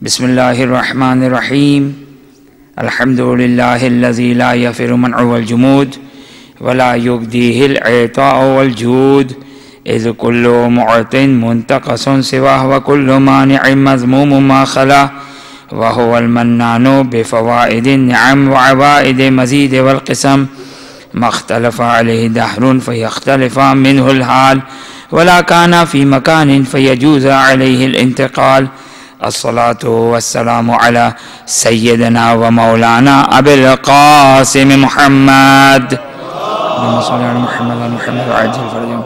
بسم الله الرحمن الرحيم. الحمد لله الذي لا يفر منع والجمود ولا يقديه العطاء والجود، إذ كل معط منتقص سواه وكل مانع مذموم ما خلا، وهو المنان بفوائد النعم وعوائد مزيد والقسم، ما اختلف عليه دهر فيختلف منه الحال، ولا كان في مكان فيجوز عليه الانتقال. الصلاة والسلام على سيدنا ومولانا أبي القاسم محمد، اللهم صل على محمد وعلى محمد وعجل فرجهم،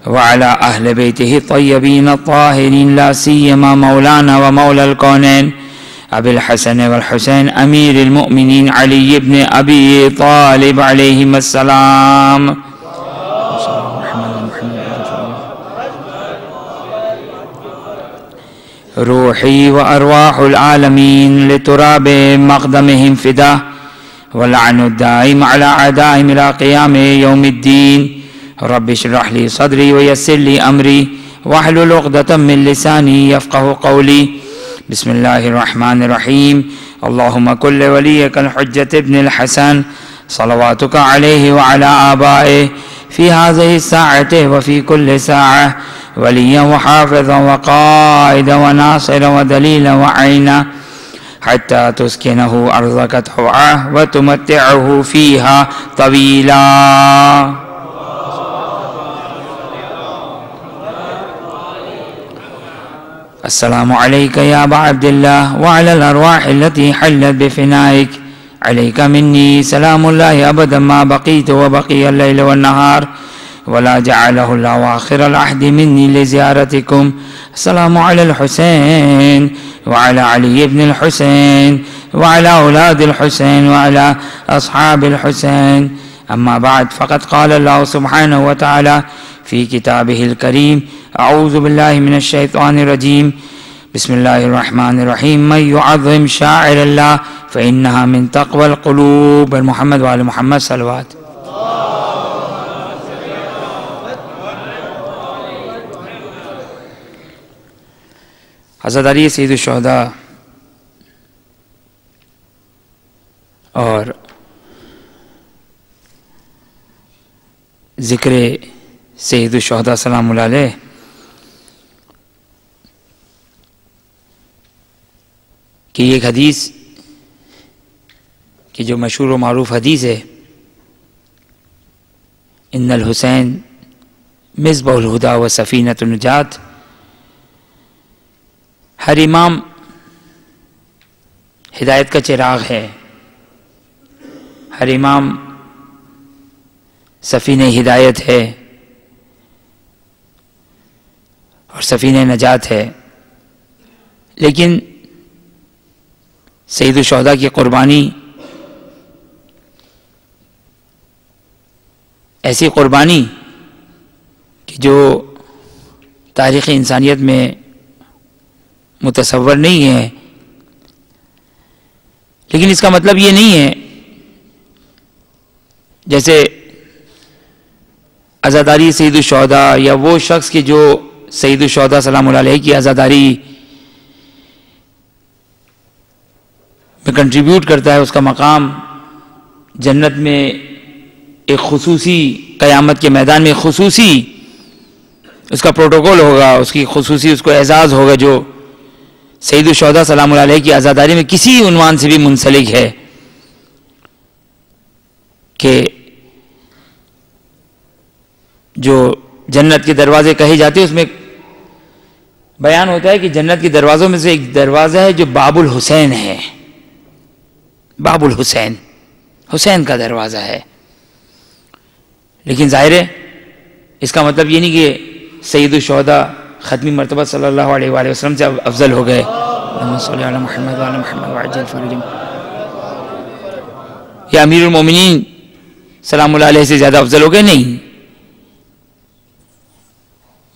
وعلى أهل بيته الطيبين الطاهرين، لا سيما مولانا ومولى الكونين أبي الحسن والحسين أمير المؤمنين علي بن أبي طالب عليهم السلام. روحي وأرواح العالمين لتراب مقدمهم فداه، واللعن الدائم على أعدائهم إلى قيام يوم الدين. رب اشرح لي صدري ويسر لي أمري واحلل عقدة من لساني يفقه قولي. بسم الله الرحمن الرحيم. اللهم كل وليك الحجة ابن الحسن صلواتك عليه وعلى آبائه في هذه الساعة وفي كل ساعة وليا وحافظا وقائدا وناصرا ودليلا وعينا، حتى تسكنه أرضك طوعا وتمتعه فيها طويلا. السلام عليك يا أبا عبد الله وعلى الأرواح التي حلت بفنائك. عليك مني سلام الله أبدا ما بقيت وبقي الليل والنهار، ولا جعله الله آخر العهد مني لزيارتكم. السلام على الحسين وعلى علي بن الحسين وعلى أولاد الحسين وعلى أصحاب الحسين. أما بعد، فقد قال الله سبحانه وتعالى في كتابه الكريم: أعوذ بالله من الشيطان الرجيم، بسم الله الرحمن الرحيم. من يعظم شاعر الله فإنها من تقوى القلوب. محمد وآل محمد صلوات. حضرت علی سید الشہداء اور ذکر سید الشہداء سلام اللہ علیہ کہ ایک حدیث کہ جو مشہور و معروف حدیث ہے: ان الحسین مصباح الہدیٰ و سفینۃ النجات. ہر امام ہدایت کا چراغ ہے، ہر امام سفینہ ہدایت ہے اور سفینہ نجات ہے. لیکن سید الشہداء کی قربانی ایسی قربانی کہ جو تاریخ انسانیت میں متصور نہیں ہے. لیکن اس کا مطلب یہ نہیں ہے جیسے عزاداری سید الشہداء یا وہ شخص کہ جو سید الشہداء سلام اللہ علیہ کی عزاداری میں کنٹریبیوٹ کرتا ہے، اس کا مقام جنت میں ایک خصوصی، قیامت کے میدان میں خصوصی اس کا پروٹوکول ہوگا، اس کی خصوصی اس کو اعزاز ہوگا جو سید الشہداء سلام اللہ علیہ کی عزاداری میں کسی عنوان سے بھی منسلک ہے. کہ جو جنت کے دروازے کہے جاتے ہیں اس میں بیان ہوتا ہے کہ جنت کے دروازوں میں سے ایک دروازہ ہے جو باب الحسین ہے. باب الحسین، حسین کا دروازہ ہے. لیکن ظاہر ہے اس کا مطلب یہ نہیں کہ سید الشہداء ختمی مرتبہ صلی اللہ علیہ وآلہ وسلم سے افضل ہو گئے. اللہم صلی علی محمد وعلی محمد وعجل فرجهم. یا امیر المومنین سلام اللہ علیہ سے زیادہ افضل ہو گئے؟ نہیں.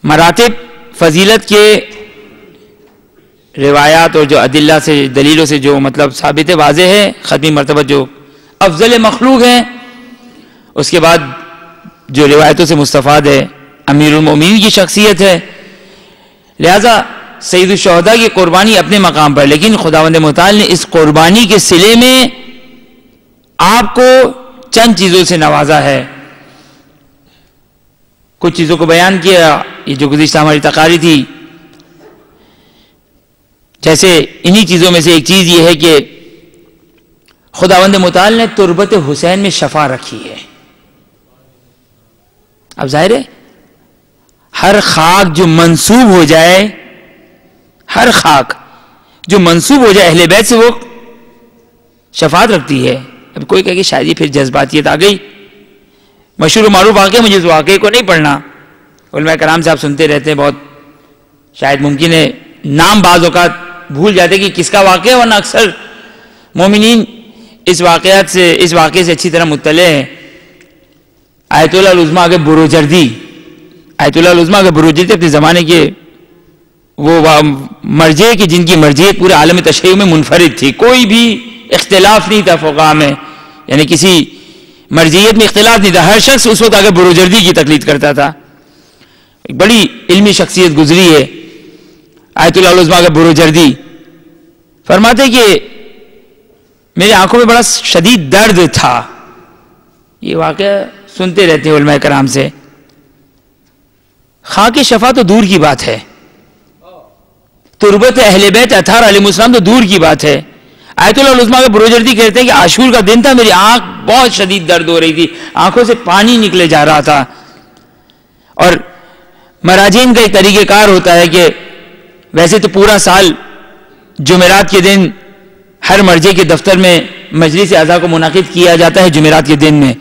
مراتب فضیلت کے روایات اور جو ادلہ سے، دلیلوں سے جو مطلب ثابت واضح ہے، ختمی مرتبہ جو افضل مخلوق ہیں، اس کے بعد جو روایتوں سے مستفاد ہے امیر المومنین کی شخصیت ہے. لہذا سید الشہداء کی قربانی اپنے مقام پر، لیکن خداوند متعال نے اس قربانی کے صلے میں آپ کو چند چیزوں سے نوازا ہے. کچھ چیزوں کو بیان کیا، یہ جو گزشتہ ہماری تقاریر تھی. جیسے انہی چیزوں میں سے ایک چیز یہ ہے کہ خداوند متعال نے تربت حسین میں شفا رکھی ہے. اب ظاہر ہے ہر خاک جو منسوب ہو جائے، ہر خاک جو منسوب ہو جائے اہل بیت سے، وہ شفاعت رکھتی ہے. اب کوئی کہے کہ شاید یہ پھر جذباتیت آ گئی. مشہور و معروف واقعہ، مجھے اس واقعے کو نہیں پڑھنا، علماء کرام سے آپ سنتے رہتے ہیں، بہت شاید ممکن ہے نام بعض اوقات بھول جاتے کہ کس کا واقعہ ہے، ورنہ اکثر مومنین اس واقعے سے اچھی طرح مطلع ہیں. آیت اللہ العظمیٰ کے بروجردی، آیت اللہ العظمیٰ کے بروجردی اپنے زمانے کے وہ مرجع کی جن کی مرجعیت پورے عالم تشیع میں منفرد تھی، کوئی بھی اختلاف نہیں تھا فقہاء میں، یعنی کسی مرجعیت میں اختلاف نہیں تھا. ہر شخص اس وقت آگے بروجردی کی تقلید کرتا تھا. ایک بڑی علمی شخصیت گزری ہے آیت اللہ العظمیٰ کے بروجردی. فرماتے کہ میری آنکھوں میں بڑا شدید درد تھا. یہ واقعہ سنتے رہتے ہیں علماء کرام سے. خاک شفا تو دور کی بات ہے، تربت اہل بیت اطہار علیہ السلام تو دور کی بات ہے. آیت اللہ العظمیٰ کے بروجردی کہتے ہیں کہ عاشور کا دن تھا، میری آنکھ بہت شدید درد ہو رہی تھی، آنکھوں سے پانی نکلے جا رہا تھا. اور مراجعین کا ایک طریقہ کار ہوتا ہے کہ ویسے تو پورا سال جمعرات کے دن ہر مرجع کے دفتر میں مجلس اعضاء کو منعقد کیا جاتا ہے جمعرات کے دن میں،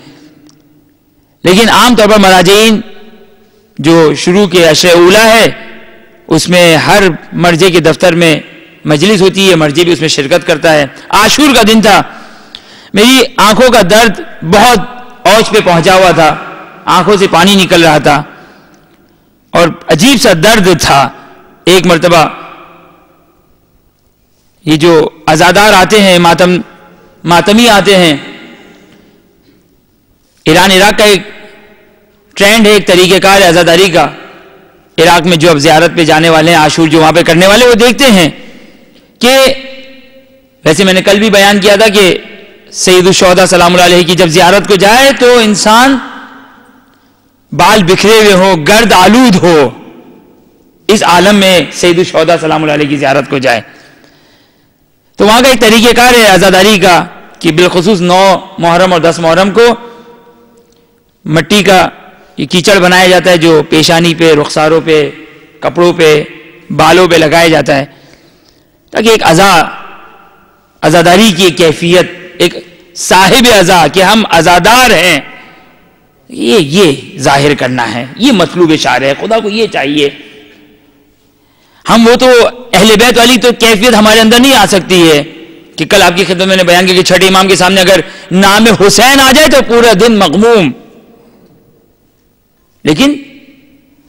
لیکن عام طور پر مراجعین جو شروع کے عشر اولا ہے اس میں ہر مرجع کے دفتر میں مجلس ہوتی ہے، مرجع بھی اس میں شرکت کرتا ہے. عاشور کا دن تھا، میری آنکھوں کا درد بہت اوج پہ پہنچا ہوا تھا، آنکھوں سے پانی نکل رہا تھا اور عجیب سا درد تھا. ایک مرتبہ یہ جو عزادار آتے ہیں، ماتمی آتے ہیں، ایران عراق کا ایک ٹرینڈ ہے، ایک طریقہ کار ہے عزاداری کا. عراق میں جو اب زیارت پہ جانے والے ہیں، عاشور جو وہاں پہ کرنے والے، وہ دیکھتے ہیں کہ ویسے میں نے کل بھی بیان کیا تھا کہ سید الشہداء سلام اللہ علیہ کی جب زیارت کو جائے تو انسان بال بکھرے ہوئے ہو، گرد آلود ہو، اس عالم میں سید الشہداء سلام اللہ علیہ کی زیارت کو جائے. تو وہاں کا ایک طریقہ کار ہے عزاداری کا کہ بالخصوص 9 محرم اور 10 محرم کو مٹی کا یہ کیچڑ بنایا جاتا ہے جو پیشانی پہ، رخساروں پہ، کپڑوں پہ، بالوں پہ لگایا جاتا ہے، تاکہ ایک عزاداری کی ایک کیفیت، ایک صاحب عزا کہ ہم عزادار ہیں، یہ ظاہر کرنا ہے. یہ مطلوب شعر ہے، خدا کو یہ چاہیے. ہم وہ تو اہل بیت والی تو کیفیت ہمارے اندر نہیں آ سکتی ہے کہ کل آپ کی خدمت میں نے بیان کیا کہ چھٹے امام کے سامنے اگر نام حسین آ جائے تو پورا دن مغموم. لیکن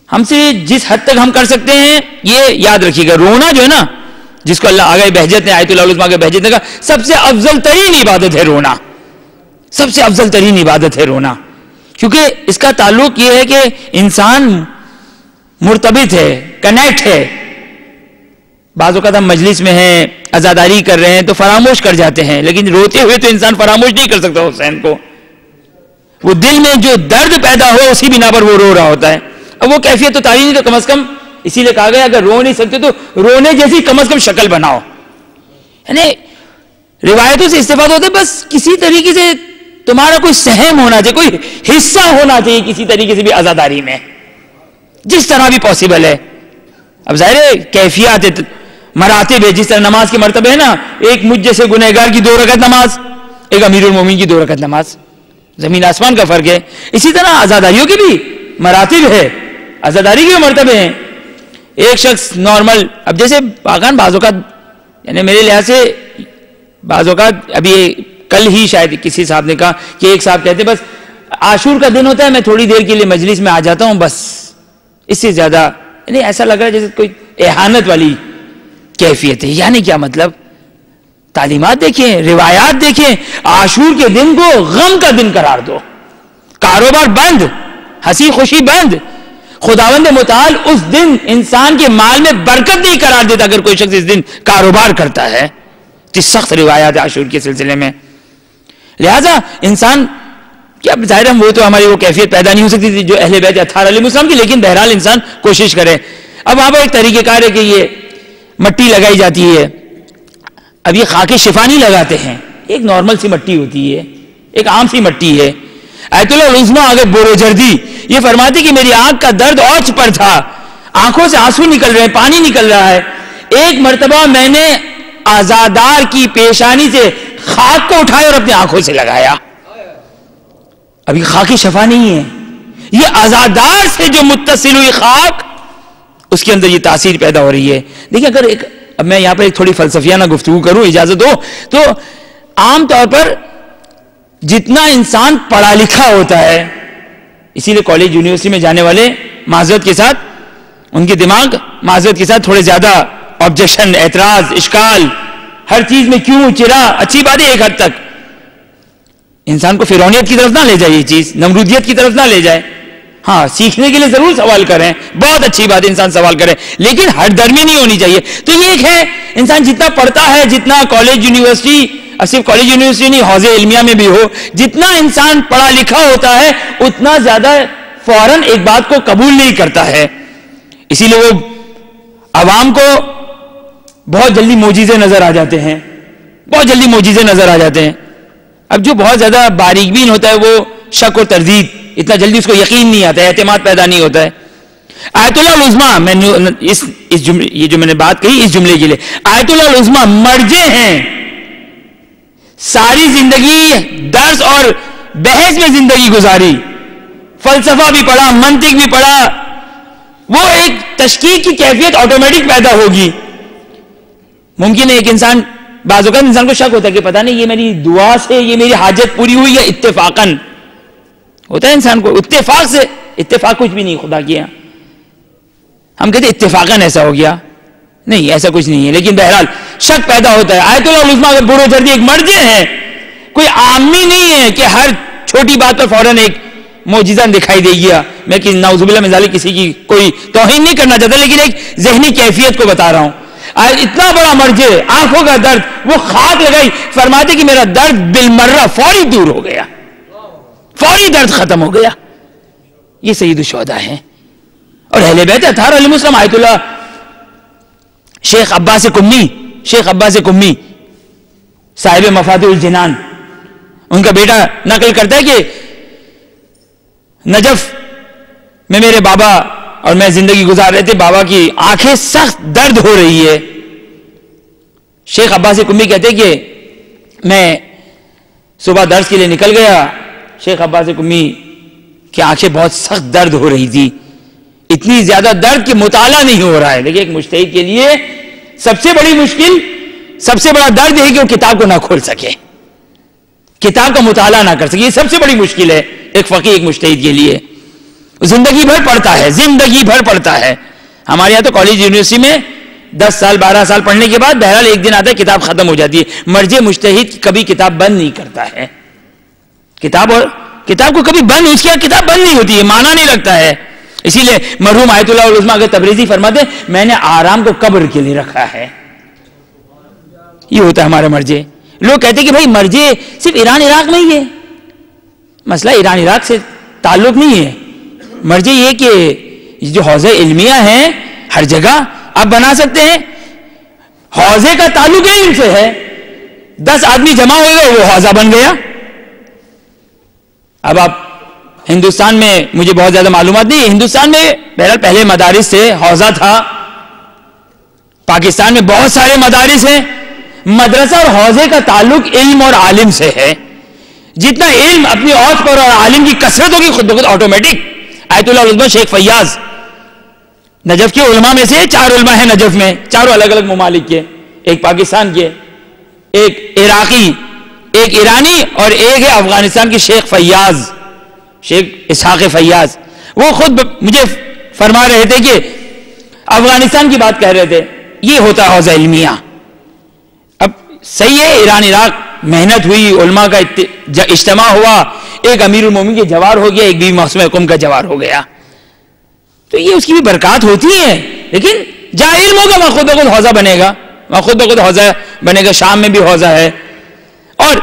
ہم سے جس حد تک ہم کر سکتے ہیں یہ یاد رکھیے گا، رونا جو ہے نا، جس کو اللہ آگاہ بہجت نے، آیت اللہ العظمیٰ کے بہجت نے کہا سب سے افضل ترین عبادت ہے رونا، سب سے افضل ترین عبادت ہے رونا. کیونکہ اس کا تعلق یہ ہے کہ انسان مرتبط ہے، کنیکٹ ہے. بعض اوقات ہم مجلس میں ہیں، عزاداری کر رہے ہیں تو فراموش کر جاتے ہیں، لیکن روتے ہوئے تو انسان فراموش نہیں کر سکتا حسین کو. وہ دل میں جو درد پیدا ہو اسی بنا پر وہ رو رہا ہوتا ہے. اب وہ کیفیت تو تاری نہیں، تو کم از کم اسی لیے کہا گیا اگر رو نہیں سکتے تو رونے جیسی کم از کم شکل بناؤ. یعنی روایتوں سے استفادہ ہوتا ہے، بس کسی طریقے سے تمہارا کوئی سہم ہونا چاہیے، کوئی حصہ ہونا چاہیے کسی طریقے سے بھی عزاداری میں، جس طرح بھی پاسبل ہے. اب ظاہر ہے کیفیات مراتب ہے، جس طرح نماز کے مرتبہ ہے نا، ایک مجھ جیسے گنہگار کی 2 رکعت نماز، ایک امیر المومنین کی 2 رکعت نماز، زمین آسمان کا فرق ہے. اسی طرح عزاداریوں کے بھی مراتب ہے، عزاداری کے مرتبے ہیں. ایک شخص نارمل، اب جیسے باغان بعض اوقات، یعنی میرے لحاظ سے بعض اوقات، ابھی کل ہی شاید کسی صاحب نے کہا کہ ایک صاحب کہتے بس عاشور کا دن ہوتا ہے میں تھوڑی دیر کے لیے مجلس میں آ جاتا ہوں، بس اس سے زیادہ، یعنی ایسا لگ رہا ہے جیسے کوئی احانت والی کیفیت ہے. یعنی کیا مطلب؟ تعلیمات دیکھیں، روایات دیکھیں. عاشور کے دن کو غم کا دن قرار دو، کاروبار بند، ہنسی خوشی بند، خداوند متعال اس دن انسان کے مال میں برکت نہیں قرار دیتا اگر کوئی شخص اس دن کاروبار کرتا ہے. سخت روایات عاشور کے سلسلے میں. لہذا انسان کیا ظاہر وہ تو ہماری وہ کیفیت پیدا نہیں ہو سکتی تھی جو اہل بیت اطہار علیہ السلام کی, لیکن بہرحال انسان کوشش کرے. اب وہاں پر ایک طریقہ کار ہے کہ یہ مٹی لگائی جاتی ہے. اب یہ خاک شفا نہیں لگاتے ہیں, ایک نارمل سی مٹی ہوتی ہے, ایک عام سی مٹی ہے. آیت اللہ العظمیٰ اگر بروجردی یہ فرماتی کہ میری آنکھ کا درد اوچ پر تھا, آنکھوں سے آنسو نکل رہے ہیں, پانی نکل رہا ہے, ایک مرتبہ میں نے آزادار کی پیشانی سے خاک کو اٹھایا اور اپنی آنکھوں سے لگایا. ابھی خاک شفا نہیں ہے, یہ آزادار سے جو متصل ہوئی خاک اس کے اندر یہ تاثیر پیدا ہو رہی ہے. دیکھیں اگر اب میں یہاں پر ایک تھوڑی فلسفیانہ گفتگو کروں, اجازت ہو تو عام طور پر جتنا انسان پڑھا لکھا ہوتا ہے, اسی لیے کالج یونیورسٹی میں جانے والے معذرت کے ساتھ ان کے دماغ معذرت کے ساتھ تھوڑے زیادہ آبجیکشن, اعتراض, اشکال, ہر چیز میں کیوں, چرا, اچھی بات ہے ایک حد تک, انسان کو فرعونیت کی طرف نہ لے جائے, یہ چیز نمرودیت کی طرف نہ لے جائے. ہاں سیکھنے کے لیے ضرور سوال کریں, بہت اچھی بات ہے انسان سوال کرے, لیکن ہر درمی نہیں ہونی چاہیے. تو یہ ایک ہے انسان جتنا پڑھتا ہے, جتنا کالج یونیورسٹی, صرف کالج یونیورسٹی نہیں حوزے علمیہ میں بھی ہو, جتنا انسان پڑھا لکھا ہوتا ہے اتنا زیادہ فوراً ایک بات کو قبول نہیں کرتا ہے. اسی لیے وہ عوام کو بہت جلدی معجزے نظر آ جاتے ہیں, بہت جلدی معجزے نظر آ جاتے ہیں. اب جو بہت زیادہ باریک بین ہوتا ہے وہ شک و تردید, اتنا جلدی اس کو یقین نہیں آتا ہے, اعتماد پیدا نہیں ہوتا ہے. آیت اللہ العظمیٰ, میں یہ جو میں نے بات کہی اس جملے کے لیے, آیت اللہ العظمیٰ مرجع ہیں. ساری زندگی درس اور بحث میں زندگی گزاری, فلسفہ بھی پڑھا, منطق بھی پڑھا, وہ ایک تشکیک کی کیفیت آٹومیٹک پیدا ہوگی. ممکن ہے ایک انسان, بعض اوقات انسان کو شک ہوتا ہے کہ پتہ نہیں یہ میری دعا سے یہ میری حاجت پوری ہوئی یا اتفاقاً ہوتا ہے انسان کو, اتفاق سے, اتفاق کچھ بھی نہیں خدا کیا. ہم کہتے ہیں اتفاقاً ایسا ہو گیا, نہیں ایسا کچھ نہیں ہے, لیکن بہرحال شک پیدا ہوتا ہے. آیت اللہ العظمیٰ اگر بروجردی ایک مرجع ہے, کوئی عامی نہیں ہے کہ ہر چھوٹی بات پر فوراً ایک معجزہ دکھائی دے گیا. میں نعوذ باللہ من ذالک کسی کی کوئی توہین نہیں کرنا چاہتا, لیکن ایک ذہنی کیفیت کو بتا رہا ہوں. اتنا بڑا مرجع, آنکھوں کا درد, وہ خاک لگائی, فرماتے کہ میرا درد بالمرہ فوری دور ہو گیا, فوری درد ختم ہو گیا. یہ سید الشہداء ہیں اور اہل بیت اطہار علیہ السلام. آیت اللہ شیخ عباس قمی, شیخ عباس قمی صاحب مفاتیح الجنان, ان کا بیٹا نقل کرتا ہے کہ نجف میں میرے بابا اور میں زندگی گزار رہے تھے, بابا کی آنکھیں سخت درد ہو رہی ہے. شیخ عباس قمی کہتے کہ میں صبح درس کے لیے نکل گیا, شیخ عباس قمی کی آنکھیں بہت سخت درد ہو رہی تھی, اتنی زیادہ درد کہ مطالعہ نہیں ہو رہا ہے. دیکھیں ایک مجتہد کے لیے سب سے بڑی مشکل, سب سے بڑا درد ہے کہ وہ کتاب کو نہ کھول سکے, کتاب کا مطالعہ نہ کر سکے. یہ سب سے بڑی مشکل ہے ایک فقیہ, ایک مجتہد کے لیے. زندگی بھر پڑھتا ہے, زندگی بھر پڑھتا ہے. ہمارے یہاں تو کالج یونیورسٹی میں 10 سال 12 سال پڑھنے کے بعد بہرحال ایک دن آتا ہے کتاب ختم ہو جاتی ہے. مرجع مجتہد کبھی کتاب بند نہیں کرتا ہے, کتاب کو کبھی بند, اس کی کتاب بند نہیں ہوتی ہے, معنی نہیں رکھتا ہے. اسی لیے مرحوم آیت اللہ العظمیٰ اگر تبریزی فرماتے میں نے آرام کو قبر کے لیے رکھا ہے. یہ ہوتا ہے ہمارا مرجع. لوگ کہتے ہیں کہ بھائی مرجع صرف ایران عراق میں ہی ہے. مسئلہ ایران عراق سے تعلق نہیں ہے. مرجع یہ کہ جو حوزے علمیہ ہیں ہر جگہ آپ بنا سکتے ہیں. حوزے کا تعلق علم سے ہے, 10 آدمی جمع ہو گئے وہ حوزہ بن گیا. اب آپ ہندوستان میں, مجھے بہت زیادہ معلومات نہیں, ہندوستان میں بہرحال پہلے مدارس سے حوزہ تھا, پاکستان میں بہت سارے مدارس ہیں. مدرسہ اور حوزے کا تعلق علم اور عالم سے ہے. جتنا علم اپنی اوج پر اور عالم کی کثرت ہوگی خود بخود آٹومیٹک. آیت اللہ العظمیٰ شیخ فیاض نجف کے علماء میں سے 4 علماء ہیں نجف میں, 4 الگ الگ ممالک کے, ایک پاکستان کے, ایک عراقی, ایک ایرانی اور ایک ہے افغانستان کی شیخ فیاض, شیخ اسحاق فیاض. وہ خود مجھے فرما رہے تھے کہ افغانستان کی بات کہہ رہے تھے, یہ ہوتا ہے حوزہ علمیہ. اب صحیح ہے ایران عراق محنت ہوئی, علماء کا اجتماع ہوا, ایک امیر المومنین کے جوار ہو گیا, ایک بیوی معصومہ حکم کا جوار ہو گیا. تو یہ اس کی بھی برکات ہوتی ہے. لیکن جہاں علم ہوگا وہاں خود بخود حوضہ بنے گا, وہاں خود بخود حوضہ بنے گا. شام میں بھی حوضہ ہے اور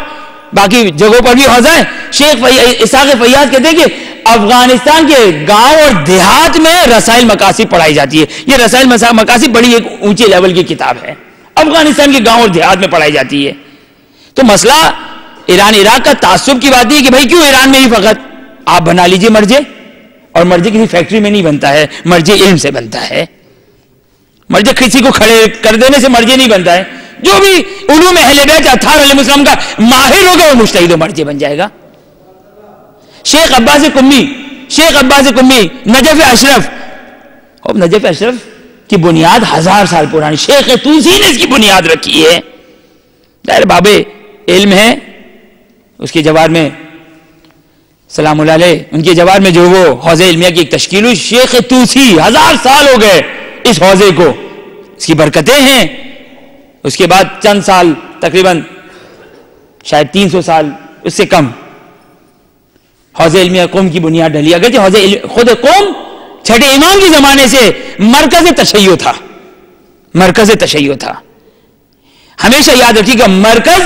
باقی جگہوں پر بھی حوضہ ہے. شیخ اسحاق فیاض کہتے ہیں کہ افغانستان کے گاؤں اور دیہات میں رسائل مقاصد پڑھائی جاتی ہے. یہ رسائل مقاصد بڑی ایک اونچے لیول کی کتاب ہے, افغانستان کے گاؤں اور دیہات میں پڑھائی جاتی ہے. تو مسئلہ ایران عراق کا تعصب کی بات ہے کہ بھائی کیوں ایران میں ہی فقط آپ بنا لیجئے مرجع, اور مرجع کسی فیکٹری میں نہیں بنتا ہے, مرجع علم سے بنتا ہے. مرجع کسی کو کھڑے کر دینے سے مرجع نہیں بنتا ہے. جو بھی علوم اہل بیت اطہار علیہ السلام کا ماہر ہوگا وہ مجتہد و مرجع بن جائے گا. شیخ عباس قمی, نجف اشرف, اب نجف اشرف کی بنیاد 1000 سال پرانی, شیخ توسی نے اس کی بنیاد رکھی ہے. دائر باب علم ہے, اس کے جوار میں سلام اللہ علیہ, ان کے جوار میں جو وہ حوضہ علمیہ کی ایک تشکیل ہوئی, شیخ توسی 1000 سال ہو گئے اس حوضے کو, اس کی برکتیں ہیں. اس کے بعد چند سال, تقریباً شاید 300 سال اس سے کم, حوضہ علمیہ قوم کی بنیاد ڈلی. اگرچہ حوضہ خود قوم چھٹے امام کے زمانے سے مرکز تشیع تھا. ہمیشہ یاد رکھیے کہ مرکز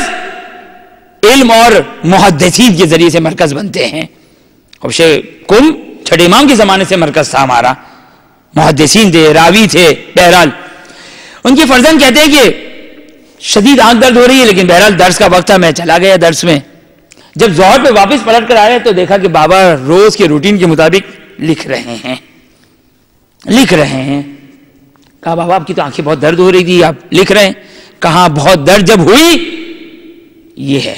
علم اور محدثین کے ذریعے سے مرکز بنتے ہیں. اور قوم چھٹے امام کے زمانے سے مرکز تھا ہمارا, محدثین تھے, راوی تھے. بہرحال ان کے فرزند کہتے ہیں کہ شدید آنکھ درد ہو رہی ہے, لیکن بہرحال درس کا وقت تھا, میں چلا گیا درس میں. جب ظہر پہ واپس پلٹ کر آئے تو دیکھا کہ بابا روز کے روٹین کے مطابق لکھ رہے ہیں. کہا بابا آپ کی تو آنکھیں بہت درد ہو رہی تھی, آپ لکھ رہے ہیں. کہاں بہت درد جب ہوئی, یہ ہے,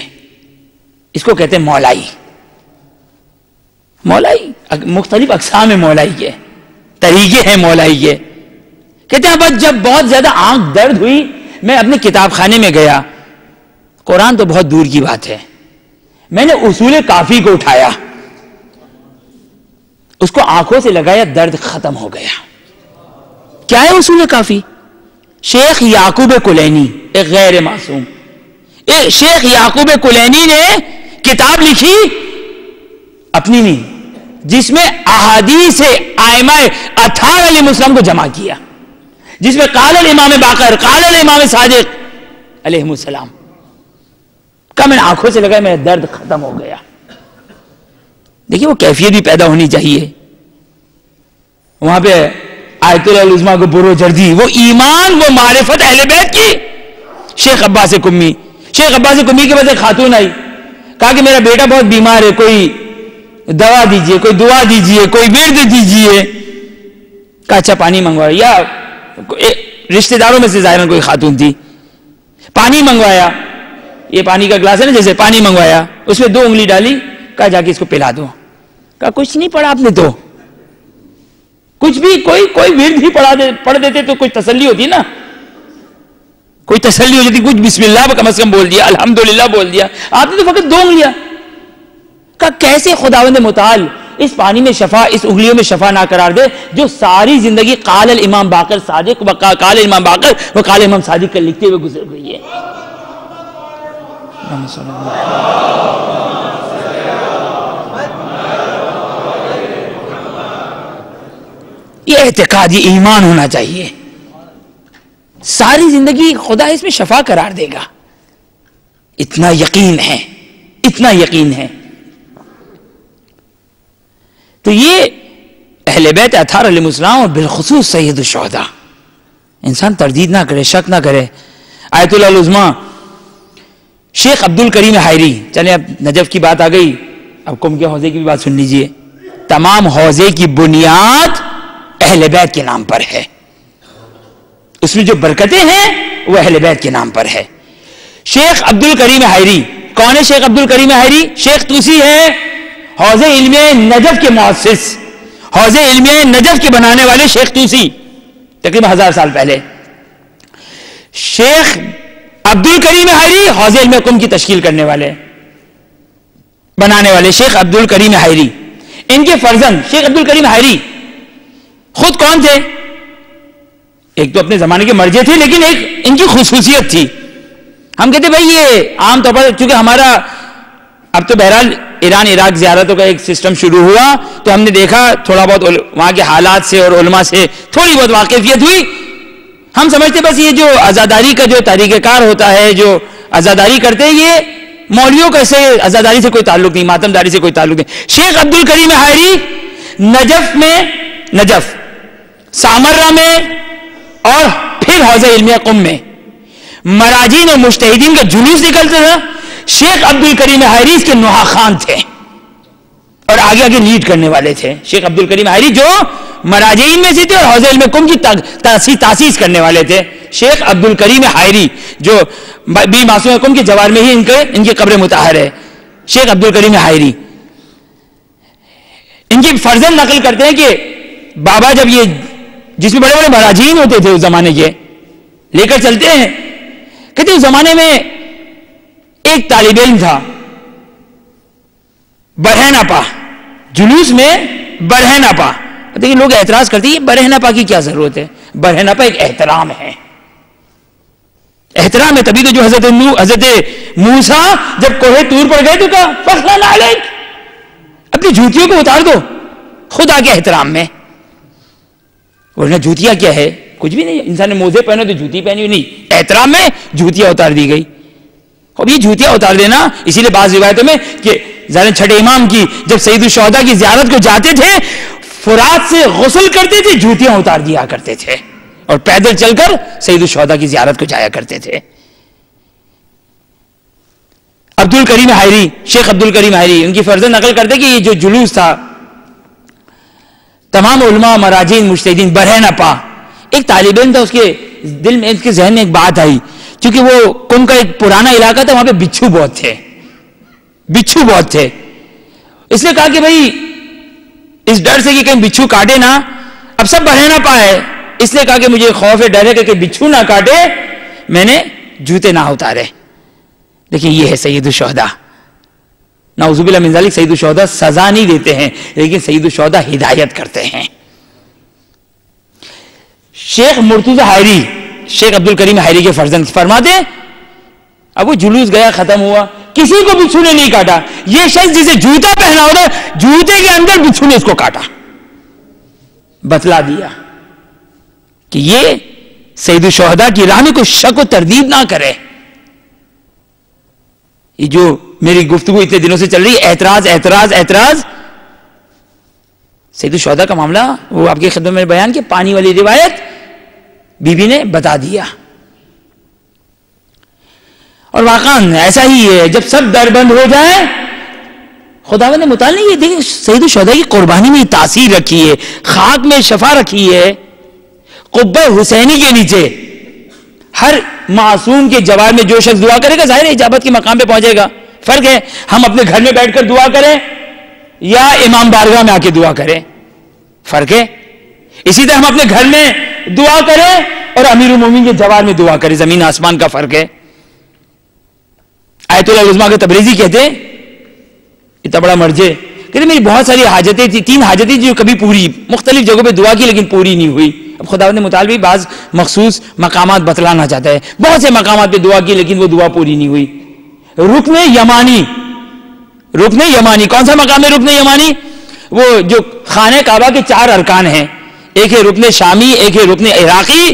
اس کو کہتے ہیں مولائی. مختلف اقسام مولائی کے طریقے ہیں مولائی کے. کہتے ہیں بس جب بہت زیادہ آنکھ درد ہوئی, میں اپنے کتاب خانے میں گیا. قرآن تو بہت دور کی بات ہے, میں نے اصول کافی کو اٹھایا, اس کو آنکھوں سے لگایا, درد ختم ہو گیا. کیا ہے اصول کافی؟ شیخ یعقوب کلینی, ایک غیر معصوم, شیخ یعقوب کلینی نے کتاب لکھی اپنی نہیں, جس میں احادیث ائمہ اطہار علیہ السلام کو جمع کیا, جس میں قال الامام باقر, قال الامام صادق علیہ السلام. کہا میں نے آنکھوں سے لگایا, میرا درد ختم ہو گیا. دیکھیے وہ کیفیت بھی پیدا ہونی چاہیے. وہاں پہ آیت اللہ العظمیٰ کو برو جردی, وہ ایمان, وہ معرفت اہل بیت کی. شیخ عباس قمی کے پاس ایک خاتون آئی, کہا کہ میرا بیٹا بہت بیمار ہے, کوئی دوا دیجئے, کوئی دعا دیجئے, کوئی ورد دیجئے. کہا اچھا پانی منگوایا, یا رشتہ داروں میں سے ظاہراً کوئی خاتون تھی. پانی منگوایا, یہ پانی کا گلاس ہے نا جیسے, پانی منگوایا, اس میں 2 انگلی ڈالی, کہا جا کے اس کو پلا دو. کہا کچھ نہیں پڑھا آپ نے تو, کچھ بھی کوئی ورد بھی پڑھ دیتے تو کوئی تسلی ہوتی نا, کوئی تسلی ہو جاتی, کچھ بسم اللہ کم از کم بول دیا, الحمدللہ بول دیا. آپ نے تو فقط 2 انگلیاں. کہا کیسے خداوند متعال اس پانی میں شفا, اس انگلیوں میں شفا نہ قرار دے جو ساری زندگی قال الامام باقر صادق و قال الامام باقر و قال امام صادق کا لکھتے ہوئے گزر گئی ہے. یہ اعتقادی ایمان ہونا چاہیے. ساری زندگی خدا اس میں شفا قرار دے گا, اتنا یقین ہے. تو یہ اہل بیت اطہار علیہ السلام اور بالخصوص سید الشہداء, انسان تردید نہ کرے, شک نہ کرے. آیت اللہ العظمیٰ شیخ عبد الکریم حائری, چلیں اب نجف کی بات آ گئی, اب قم کے حوضے کی بھی بات سن لیجئے. تمام حوضے کی بنیاد اہل بیت کے نام پر ہے, اس میں جو برکتیں ہیں وہ اہل بیت کے نام پر ہے. شیخ عبد الکریم حائری کون ہے؟ شیخ عبد الکریم حائری شیخ توسی ہے, حوض علمیہ نجف کے مؤسس, حوض علمیہ نجف کے بنانے والے شیخ توسی, تقریباً 1000 سال پہلے. شیخ عبد الکریم حائری حوض علم قم کی تشکیل کرنے والے, بنانے والے شیخ عبد الکریم حائری. ان کے فرزند شیخ عبد الکریم حائری خود کون تھے؟ ایک تو اپنے زمانے کے مرجع تھے, لیکن ایک ان کی خصوصیت تھی. ہم کہتے بھائی یہ عام طور پر چونکہ ہمارا اب تو بہرحال ایران عراق زیارتوں کا ایک سسٹم شروع ہوا تو ہم نے دیکھا تھوڑا بہت وہاں کے حالات سے اور علماء سے تھوڑی بہت واقفیت ہوئی. ہم سمجھتے بس یہ جو عزاداری کا جو طریقہ کار ہوتا ہے, جو عزاداری کرتے ہیں, یہ مولویوں کا سے عزاداری سے کوئی تعلق نہیں, ماتم داری سے کوئی تعلق نہیں. شیخ عبد الکریم حائری نجف میں, نجف سامرہ میں اور پھر حوزہ علمیہ قم میں مراجین اور مجتہدین کا جلوس نکلتا تھا. شیخ عبد الکریم حائری اس کے نوحہ خان تھے اور آگے آگے لیڈ کرنے والے تھے. شیخ عبد الکریم حائری جو مراجعین میں سے تھے اور حوزہ علم قم کی تاسیس کرنے والے تھے. شیخ عبد الکریم حائری جو بی معصوم قم کے جوار میں ہی ان کی قبر مطہر ہے. شیخ عبد الکریم حائری ان کی فرزند نقل کرتے ہیں کہ بابا جب یہ جس میں بڑے بڑے مراجعین ہوتے تھے اس زمانے کے لے کر چلتے ہیں, کہتے اس زمانے میں ایک طالب علم تھا برہنپا, جلوس میں برہنپا. دیکھیں لوگ اعتراض کرتے ہیں یہ برہنپا کی کیا ضرورت ہے؟ برہنپا ایک احترام ہے, احترام ہے. تبھی تو جو حضرت موسیٰ جب کوہ طور پر گئے تو کہا فخلع علیک, اپنی جوتیوں کو اتار دو خدا کے احترام میں. ورنہ جوتیاں کیا ہے؟ کچھ بھی نہیں. انسان نے موزے پہنے تو جوتی پہنی ہوئی نہیں, احترام میں جوتیاں اتار دی گئی. اب یہ جوتیاں اتار دینا, اسی لیے بعض روایتوں میں کہ ذرا چھٹے امام کی جب سید الشہداء کی زیارت کو جاتے تھے فرات سے غسل کرتے تھے, جوتیاں اتار دیا کرتے تھے اور پیدل چل کر سید الشہداء کی زیارت کو جایا کرتے تھے. عبد الکریم حائری, شیخ عبد الکریم حائری ان کی فرزند نقل کرتے کہ یہ جو جلوس تھا تمام علماء مراجین مجتہدین برہنپا, ایک طالب علم تھا, اس کے دل میں اس کے ذہن میں ایک بات آئی, کیونکہ وہ قم کا ایک پرانا علاقہ تھا, وہاں پہ بچھو بہت تھے, بچھو بہت تھے. اس نے کہا کہ بھائی اس ڈر سے کہ کہیں بچھو کاٹے نہ, اب سب برہنپا ہے, اس نے کہا کہ مجھے خوف ہے, ڈر ہے کہ بچھو نہ کاٹے, میں نے جوتے نہ اتارے. دیکھیں یہ ہے سید الشہداء. نعوذ باللہ من ذالک, سید الشہداء سزا نہیں دیتے ہیں لیکن سید الشہداء ہدایت کرتے ہیں. شیخ مرتضی حائری, شیخ عبد الکریم حائری کے فرزند فرماتے ہیں اب وہ جلوس گیا ختم ہوا, کسی کو بچھو نے نہیں کاٹا. یہ شخص جسے جوتا پہنا ہوتا جوتے کے اندر بچھو نے اس کو کاٹا. بتلا دیا کہ یہ سید الشہداء کی راہ میں کوئی شک و تردید نہ کرے. یہ جو میری گفتگو اتنے دنوں سے چل رہی ہے اعتراض اعتراض اعتراض, سید الشہداء کا معاملہ وہ آپ کی خدمت میں بیان کہ پانی والی روایت بی بی نے بتا دیا. اور واقعاً ایسا ہی ہے, جب سب در بند ہو جائے خداوند متعال نے یہ دیکھیں سید الشہداء کی قربانی میں تاثیر رکھی ہے, خاک میں شفا رکھی ہے. قبہ حسینی کے نیچے ہر معصوم کے جوار میں جو شخص دعا کرے گا ظاہر ہے اجابت کے مقام پہ پہنچے گا. فرق ہے ہم اپنے گھر میں بیٹھ کر دعا کریں یا امام بارگاہ میں آ کے دعا کریں, فرق ہے. اسی طرح ہم اپنے گھر میں دعا کریں اور امیر المومنین کے جوار میں دعا کریں, زمین آسمان کا فرق ہے. آیت اللہ العظمیٰ کے تبریزی کہتے ہیں اتنا بڑا مرجع, کہتے میری بہت ساری حاجتیں تھی, 3 حاجتیں جو کبھی پوری, مختلف جگہوں پہ دعا کی لیکن پوری نہیں ہوئی. اب خداوند متعال بعض مخصوص مقامات بتلانا چاہتا ہے, بہت سے مقامات پہ دعا کی لیکن وہ دعا پوری نہیں ہوئی. رکن یمانی, رکن یمانی کون سا مقام ہے؟ رکن یمانی وہ جو خانہ کعبہ کے 4 ارکان ہیں, ایک ہے رکن شامی, ایک ہے رکن عراقی,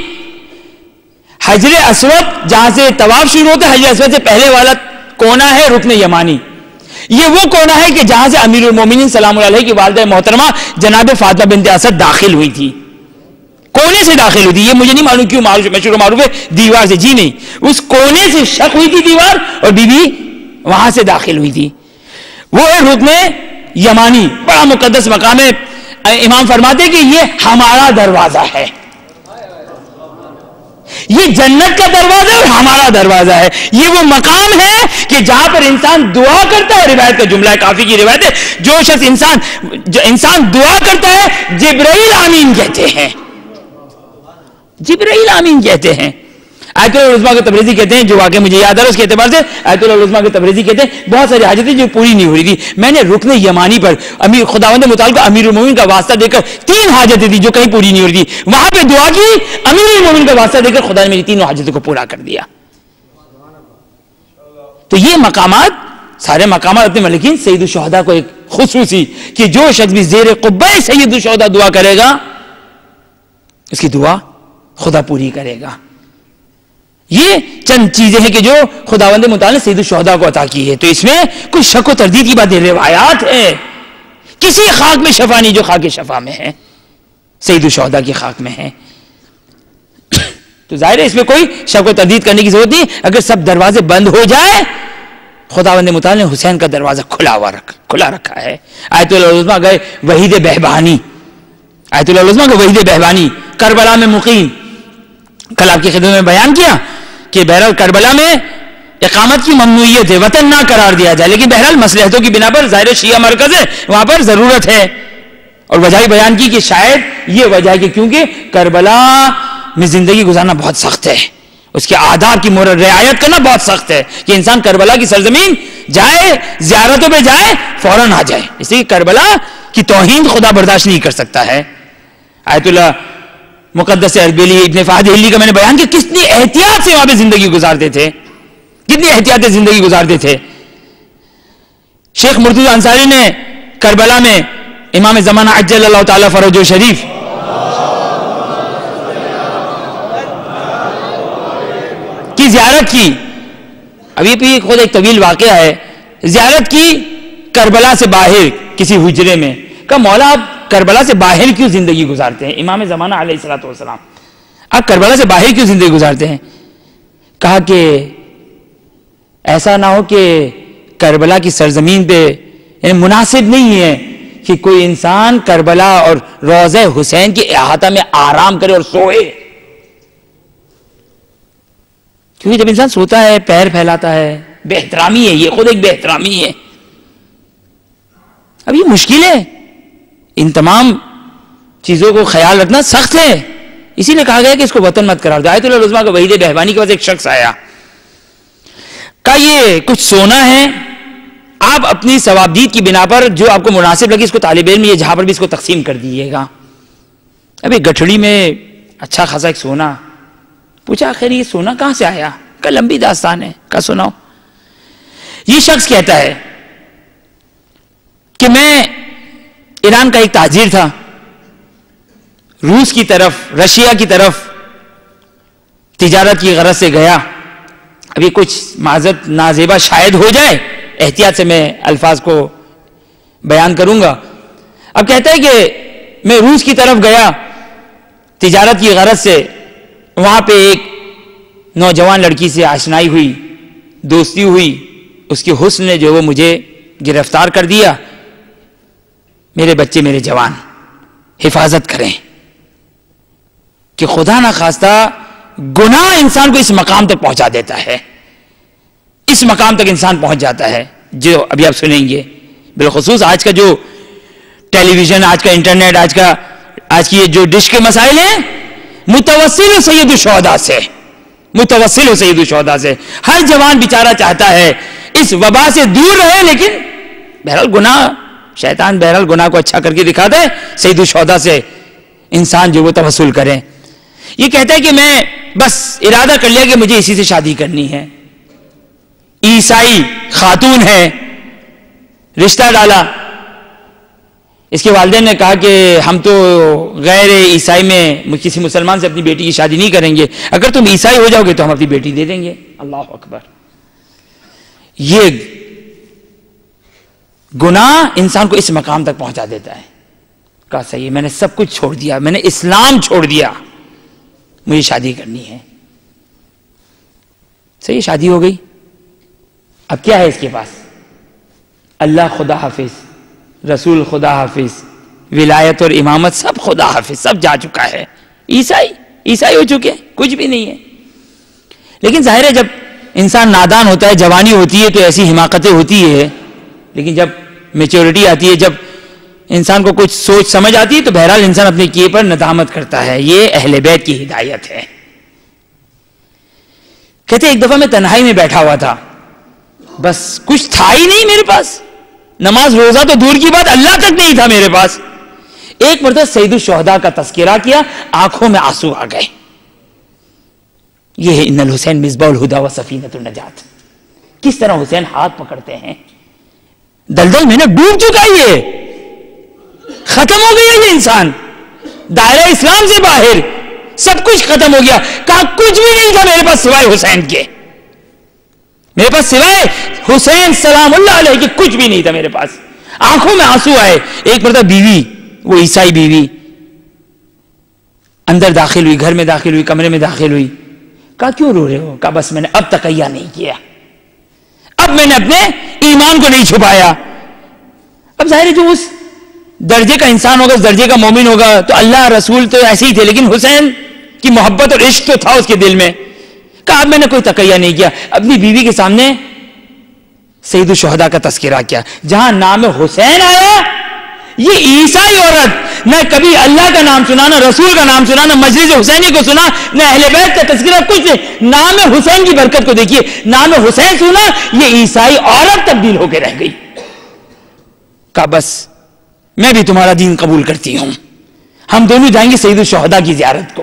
حجر اسود جہاں سے طواف شروع ہوتا ہے حجر اسود سے پہلے والا کونا ہے رکن یمانی. یہ وہ کونا ہے کہ جہاں سے امیر المومنین سلام اللہ علیہ کی والدہ محترمہ جناب فاطمہ بنت اسد داخل ہوئی تھی, کونے سے داخل ہوئی تھی. یہ مجھے نہیں معلوم کیوں مشہور معروف ہے دیوار سے, جی نہیں, اس کونے سے شق ہوئی تھی دیوار اور بی بی وہاں سے داخل ہوئی تھی. وہ ہے رکن یمانی, بڑا مقدس مقام ہے. امام فرماتے کہ یہ ہمارا دروازہ ہے, یہ جنت کا دروازہ اور ہمارا دروازہ ہے. یہ وہ مقام ہے کہ جہاں پر انسان دعا کرتا ہے, روایت کا جملہ ہے, کافی کی روایت ہے, جو شخص انسان دعا کرتا ہے جبرائیل آمین کہتے ہیں, جبرائیل آمین کہتے ہیں. آیت اللہ العظمیٰ کے تبریزی کہتے ہیں, جو واقعہ مجھے یاد ہے اس کے اعتبار سے آیت اللہ العظمیٰ کے تبریزی کہتے ہیں بہت ساری حاجتیں جو پوری نہیں ہو رہی تھی, میں نے رکن یمانی پر خداوند متعال کو امیر المومنین کا واسطہ دے کر 3 حاجتیں تھی جو کہیں پوری نہیں ہو رہی تھی, وہاں پہ دعا کی, امیر المومنین کا واسطہ دے کر خدا نے میری 3 حاجتوں کو پورا کر دیا. تو یہ مقامات سارے مقامات اپنے میں، لیکن سید الشہداء کو ایک خصوصی کہ جو شخص بھی زیر قبہ سید الشہداء دعا کرے گا اس کی دعا خدا پوری کرے گا. یہ چند چیزیں ہیں کہ جو خداوند متعال نے سید الشہداء کو عطا کی ہے. تو اس میں کوئی شک و تردید کی بات نہیں، روایات ہے. کسی خاک میں شفا نہیں جو خاک شفا میں ہے، سید الشہداء کی خاک میں ہے. تو ظاہر ہے اس میں کوئی شک و تردید کرنے کی ضرورت نہیں. اگر سب دروازے بند ہو جائے، خداوند متعال نے حسین کا دروازہ کھلا رکھا ہے. آیت اللہ العظمہ گئے وحید بہبانی، آیت اللہ العظمہ کا وحید بہبانی کربلا میں مقیم. کل آپ کی خدمت میں بیان کیا کہ بہرحال کربلا میں اقامت کی ممنوعیت ہے، وطن نہ قرار دیا جائے، لیکن بہرحال مصلحتوں کی بنا پر ظاہر شیعہ مرکز ہے، وہاں پر ضرورت ہے. اور وجہ بیان کی کہ شاید یہ وجہ ہے کہ کیونکہ کربلا میں زندگی گزارنا بہت سخت ہے، اس کے آداب کی رعایت کرنا بہت سخت ہے کہ انسان کربلا کی سرزمین جائے، زیارتوں پہ جائے، فوراً آ جائے. اس لیے کربلا کی توہین خدا برداشت نہیں کر سکتا ہے. آیت اللہ مقدس اربیلی ابن فہد ہلی کا میں نے بیان کیا کتنی احتیاط سے وہاں پہ زندگی گزارتے تھے، کتنی احتیاط سے زندگی گزارتے تھے. شیخ مرتضی انصاری نے کربلا میں امام زمانہ عجل اللہ تعالی فرجہ شریف کی زیارت کی. ابھی بھی خود ایک طویل واقعہ ہے. زیارت کی کربلا سے باہر کسی حجرے میں. کہ مولا آپ کربلا سے باہر کیوں زندگی گزارتے ہیں؟ امام زمانہ علیہ الصلوۃ والسلام آپ کربلا سے باہر کیوں زندگی گزارتے ہیں؟ کہا کہ ایسا نہ ہو کہ کربلا کی سرزمین پہ یعنی مناسب نہیں ہے کہ کوئی انسان کربلا اور روضہ حسین کے احاطہ میں آرام کرے اور سوئے. کیونکہ جب انسان سوتا ہے پیر پھیلاتا ہے، بے احترامی ہے، یہ خود ایک بے احترامی ہے. اب یہ مشکل ہے، ان تمام چیزوں کو خیال رکھنا سخت ہے. اسی لیے کہا گیا کہ اس کو وطن مت قرار دو. آیت اللہ العظمہ کا وحید بہبانی کے پاس ایک شخص آیا، کہا یہ کچھ سونا ہے، آپ اپنی ثوابدید کی بنا پر جو آپ کو مناسب لگے اس کو طالب علم یہ جہاں پر بھی اس کو تقسیم کر دیجیے گا. ابھی گٹھڑی میں اچھا خاصا ایک سونا. پوچھا آخر یہ سونا کہاں سے آیا؟ کہا لمبی داستان ہے. کہا سناؤ. یہ شخص کہتا ہے کہ میں ایران کا ایک تاجر تھا، روس کی طرف، رشیا کی طرف تجارت کی غرض سے گیا. ابھی کچھ معذرت نازیبا شاید ہو جائے، احتیاط سے میں الفاظ کو بیان کروں گا. اب کہتا ہے کہ میں روس کی طرف گیا تجارت کی غرض سے. وہاں پہ ایک نوجوان لڑکی سے آشنائی ہوئی، دوستی ہوئی. اس کے حسن نے جو وہ مجھے گرفتار کر دیا. میرے بچے میرے جوان حفاظت کریں کہ خدا نہ خواستہ گناہ انسان کو اس مقام تک پہنچا دیتا ہے. اس مقام تک انسان پہنچ جاتا ہے جو ابھی آپ سنیں گے. بالخصوص آج کا جو ٹیلی ویژن، آج کا انٹرنیٹ، آج کی جو ڈش کے مسائل ہیں، متوسل ہو سید الشہداء سے، متوسل ہو سید الشہداء سے. ہر جوان بیچارہ چاہتا ہے اس وبا سے دور رہے، لیکن بہرحال گناہ، شیطان بہرحال گناہ کو اچھا کر کے دکھاتا ہے. سید الشہداء سے انسان جو وہ توسل کرے. یہ کہتا ہے کہ میں بس ارادہ کر لیا کہ مجھے اسی سے شادی کرنی ہے. عیسائی خاتون ہے، رشتہ ڈالا. اس کے والدین نے کہا کہ ہم تو غیر عیسائی میں کسی مسلمان سے اپنی بیٹی کی شادی نہیں کریں گے، اگر تم عیسائی ہو جاؤ گے تو ہم اپنی بیٹی دے دیں گے. اللہ اکبر. یہ گناہ انسان کو اس مقام تک پہنچا دیتا ہے. کہا صحیح، میں نے سب کچھ چھوڑ دیا، میں نے اسلام چھوڑ دیا، مجھے شادی کرنی ہے. صحیح، شادی ہو گئی. اب کیا ہے اس کے پاس؟ اللہ خدا حافظ، رسول خدا حافظ، ولایت اور امامت سب خدا حافظ، سب جا چکا ہے. عیسائی ہو چکے، کچھ بھی نہیں ہے. لیکن ظاہر ہے جب انسان نادان ہوتا ہے، جوانی ہوتی ہے تو ایسی حماقتیں ہوتی ہے. لیکن جب میچورٹی آتی ہے، جب انسان کو کچھ سوچ سمجھ آتی ہے تو بہرحال انسان اپنے کیے پر ندامت کرتا ہے. یہ اہل بیت کی ہدایت ہے. کہتے ایک دفعہ میں تنہائی میں بیٹھا ہوا تھا، بس کچھ تھا ہی نہیں میرے پاس، نماز روزہ تو دور کی بات، اللہ تک نہیں تھا میرے پاس. ایک مرتبہ سید الشہداء کا تذکرہ کیا، آنکھوں میں آنسو آ گئے. یہ ہے ان الحسین مصباح الہدی و سفینۃ النجات. کس طرح حسین ہاتھ پکڑتے ہیں. دلدل میں نے ڈوب چکا, یہ ختم ہو گیا, یہ انسان دائرہ اسلام سے باہر, سب کچھ ختم ہو گیا. کہا کچھ بھی نہیں تھا میرے پاس سوائے حسین کے, میرے پاس سوائے حسین سلام اللہ علیہ کے کچھ بھی نہیں تھا میرے پاس. آنکھوں میں آنسو آئے. ایک مرتبہ بیوی, وہ عیسائی بیوی اندر داخل ہوئی, گھر میں داخل ہوئی, کمرے میں داخل ہوئی. کہا کیوں رو رہے ہو؟ کہا بس میں نے اب تقیہ نہیں کیا, اب میں نے اپنے ایمان کو نہیں چھپایا. اب ظاہر ہے جو اس درجے کا انسان ہوگا, اس درجے کا مومن ہوگا, تو اللہ رسول تو ایسے ہی تھے, لیکن حسین کی محبت اور عشق تو تھا اس کے دل میں. کہا اب میں نے کوئی تقیہ نہیں کیا. اپنی بیوی کے سامنے سید الشہداء کا تذکرہ کیا. جہاں نام حسین آیا, یہ عیسائی عورت نہ کبھی اللہ کا نام سنا, نہ رسول کا نام سنا, نہ مجلس حسینی کو سنا, نہ اہل بیت کا تذکرہ, کچھ نہیں. نام حسین کی برکت کو دیکھیے, نام حسین سنا, یہ عیسائی عورت تبدیل ہو کے رہ گئی. کہا بس میں بھی تمہارا دین قبول کرتی ہوں, ہم دونوں جائیں گے سید الشہداء کی زیارت کو.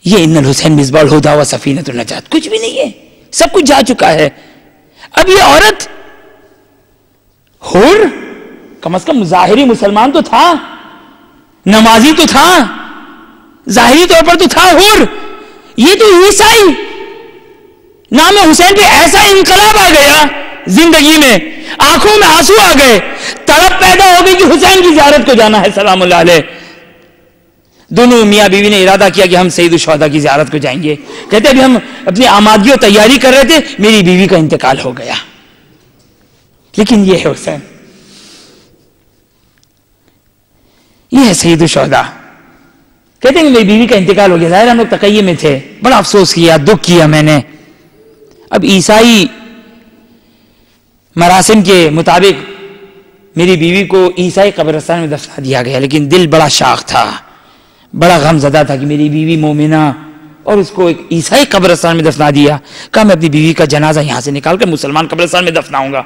یہ ان الحسین مصباح الہدی و سفینۃ النجات, کچھ بھی نہیں ہے, سب کچھ جا چکا ہے. اب یہ عورت حور, کم از کم ظاہری مسلمان تو تھا, نمازی تو تھا, ظاہری طور پر تو تھا حور. یہ تو عیسائی, نام حسین پہ ایسا انقلاب آ گیا زندگی میں, آنکھوں میں آنسو آ گئے, تڑپ پیدا ہو گئی کہ حسین کی زیارت کو جانا ہے سلام اللہ علیہ. دونوں میاں بیوی نے ارادہ کیا کہ ہم سید الشہداء کی زیارت کو جائیں گے. کہتے ابھی ہم اپنی آمادگی اور تیاری کر رہے تھے, میری بیوی کا انتقال ہو گیا. لیکن یہ ہے حسین, یہ ہے سید الشہداء. کہتے ہیں کہ میری بیوی کا انتقال ہو گیا. ظاہر ہم لوگ تقیہ میں تھے, بڑا افسوس کیا, دکھ کیا میں نے. اب عیسائی مراسم کے مطابق میری بیوی کو عیسائی قبرستان میں دفنا دیا گیا, لیکن دل بڑا شاق تھا, بڑا غم زدہ تھا کہ میری بیوی مومنہ اور اس کو ایک عیسائی قبرستان میں دفنا دیا. کہا میں اپنی بیوی کا جنازہ یہاں سے نکال کر مسلمان قبرستان میں دفناؤں گا,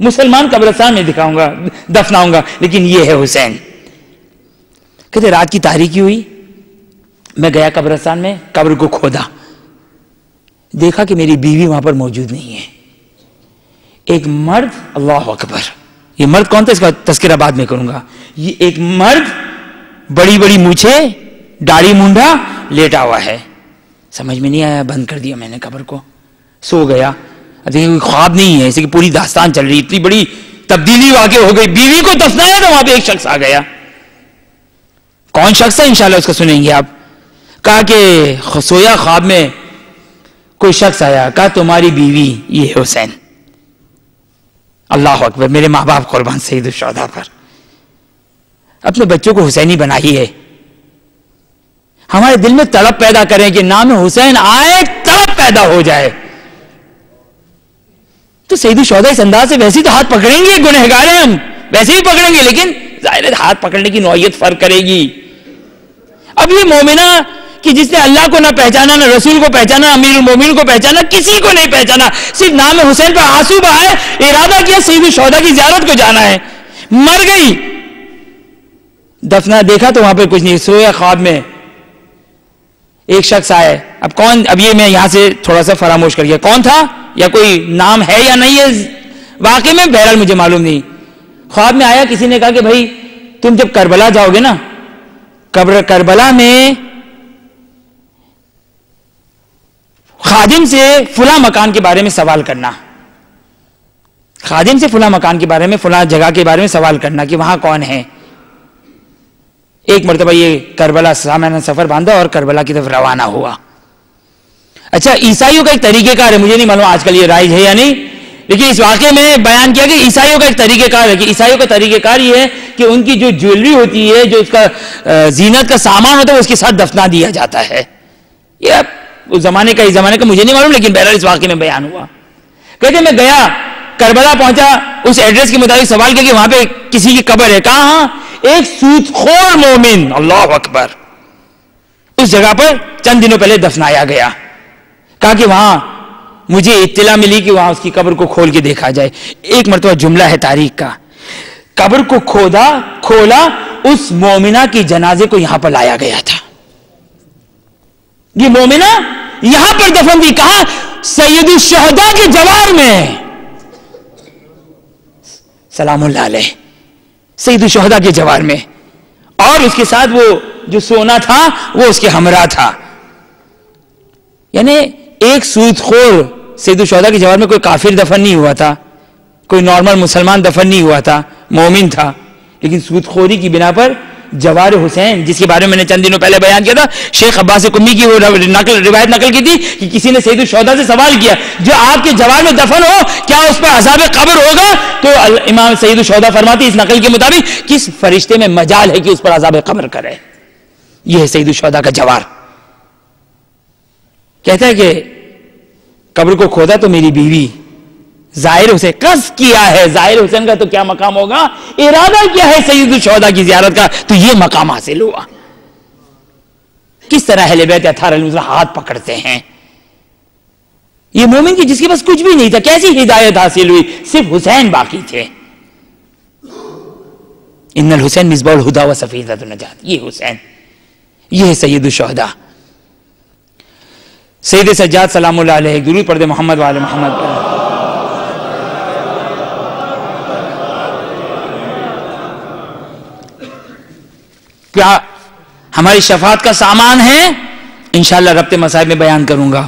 مسلمان قبرستان میں دفناؤں گا. لیکن یہ ہے حسین. کہتے رات کی تاریکی ہوئی, میں گیا قبرستان میں, قبر کو کھودا, دیکھا کہ میری بیوی وہاں پر موجود نہیں ہے. ایک مرد, اللہ اکبر, یہ مرد کون تھا اس کا تذکرہ بعد میں کروں گا. یہ ایک مرد بڑی بڑی مونچھے, داڑھی مونڈا, لیٹا ہوا ہے. سمجھ میں نہیں آیا, بند کر دیا میں نے قبر کو, سو گیا. دیکھیں کوئی خواب نہیں ہے, اسے کہ پوری داستان چل رہی, اتنی بڑی تبدیلی واقع ہو گئی. بیوی کو دفنایا تو وہاں پہ ایک شخص آ گیا. کون شخص ہے انشاءاللہ اس کو سنیں گے آپ. کہا کہ سویا خواب میں کوئی شخص آیا, کہا تمہاری بیوی یہ ہے حسین. اللہ اکبر, میرے ماں باپ قربان سید الشہداء پر. اپنے بچوں کو حسینی بنائیے, ہمارے دل میں تڑپ پیدا کریں کہ نام حسین آئے, تڑپ پیدا ہو جائے. تو سید الشہداء اس انداز سے ویسے تو ہاتھ پکڑیں گے, گنہگار ہیں ہم, ویسے ہی پکڑیں گے, لیکن ظاہر ہے ہاتھ پکڑنے کی نوعیت فرق کرے گی. اب یہ مومنہ کہ جس نے اللہ کو نہ پہچانا, نہ رسول کو پہچانا, امیر المومنین کو پہچانا, کسی کو نہیں پہچانا, صرف نام حسین پر آنسو بہائے, ارادہ کیا سید الشہداء کی زیارت کو جانا ہے. مر گئی, دفنا دیکھا تو وہاں پہ کچھ نہیں. سویا خواب میں ایک شخص آئے. اب کون, اب یہ میں یہاں سے تھوڑا سا فراموش کر گیا کون تھا, یا کوئی نام ہے یا نہیں ہے واقعی میں, بہرحال مجھے معلوم نہیں. خواب میں آیا, کسی نے کہا کہ بھائی تم جب کربلا جاؤ گے نا, کربلا میں خادم سے فلاں مکان کے بارے میں سوال کرنا, خادم سے فلاں مکان کے بارے میں, فلاں جگہ کے بارے میں سوال کرنا کہ وہاں کون ہے. ایک مرتبہ یہ کربلا سامنے سفر باندھا اور کربلا کی طرف روانہ ہوا. اچھا, عیسائیوں کا ایک طریقہ کار ہے, مجھے نہیں معلوم آج کل یہ رائج ہے یا نہیں, لیکن اس واقعے میں بیان کیا کہ عیسائیوں کا ایک طریقہ کار ہے کہ عیسائیوں کا طریقہ کار یہ ہے کہ ان کی جو جویلری ہوتی ہے, جو اس کا زینت کا سامان ہوتا ہے, اس کے ساتھ دفنا دیا جاتا ہے. یہ اس زمانے کا مجھے نہیں معلوم, لیکن بہرحال اس واقعے میں بیان ہوا. کہتے میں گیا, کربلا پہنچا, اس ایڈریس کے مطابق سوال کیا کہ وہاں پہ کسی کی قبر ہے. کہاں؟ ہاں, ایک سود خور مومن, اللہ اکبر, اس جگہ پر چند دنوں پہلے دفنایا گیا. کہا کہ وہاں مجھے اطلاع ملی کہ وہاں اس کی قبر کو کھول کے دیکھا جائے. ایک مرتبہ جملہ ہے تاریخ کا, قبر کو کھولا, اس مومنہ کی جنازے کو یہاں پر لایا گیا تھا. یہ مومنہ یہاں پر دفن تھی. کہاں؟ سید الشہداء کے جوار میں. سلام اللہ علیہ. سید الشہداء کے جوار میں. اور اس کے ساتھ وہ جو سونا تھا وہ اس کے ہمراہ تھا. یعنی ایک سود خور سید الشہداء کے جوار میں کوئی کافر دفن نہیں ہوا تھا, کوئی نارمل مسلمان دفن نہیں ہوا تھا, مومن تھا, لیکن سود خوری کی بنا پر جوار حسین, جس کے بارے میں نے چند دنوں پہلے بیان کیا تھا, شیخ عباس قمی کی وہ روایت نقل کی تھی کہ کسی نے سید الشہداء سے سوال کیا, جو آپ کے جوار میں دفن ہو کیا اس پر عذاب قبر ہوگا؟ تو امام سید الشہداء فرماتے اس نقل کے مطابق کس فرشتے میں مجال ہے کہ اس پر عذاب قبر کرے. یہ ہے سید الشہداء کا جوار. کہتا ہے کہ قبر کو کھودا تو میری بیوی ظاہر حسین, قصد کیا ہے ظاہر حسین کا تو کیا مقام ہوگا, ارادہ کیا ہے سید الشہداء کی زیارت کا تو یہ مقام حاصل ہوا. کس طرح اہل بیت اطہار علیہ السلام ہاتھ پکڑتے ہیں. یہ مومن کی جس کے پاس کچھ بھی نہیں تھا, کیسی ہدایت حاصل ہوئی, صرف حسین باقی تھے. ان الحسین مصباح الہدی و سفینۃ النجات. یہ حسین, یہ ہے سید الشہداء. سید سجاد سلام اللہ علیہ درود پڑھ دے محمد وعلی محمد. کیا ہماری شفاعت کا سامان ہے؟ انشاءاللہ ربط مصائب میں بیان کروں گا.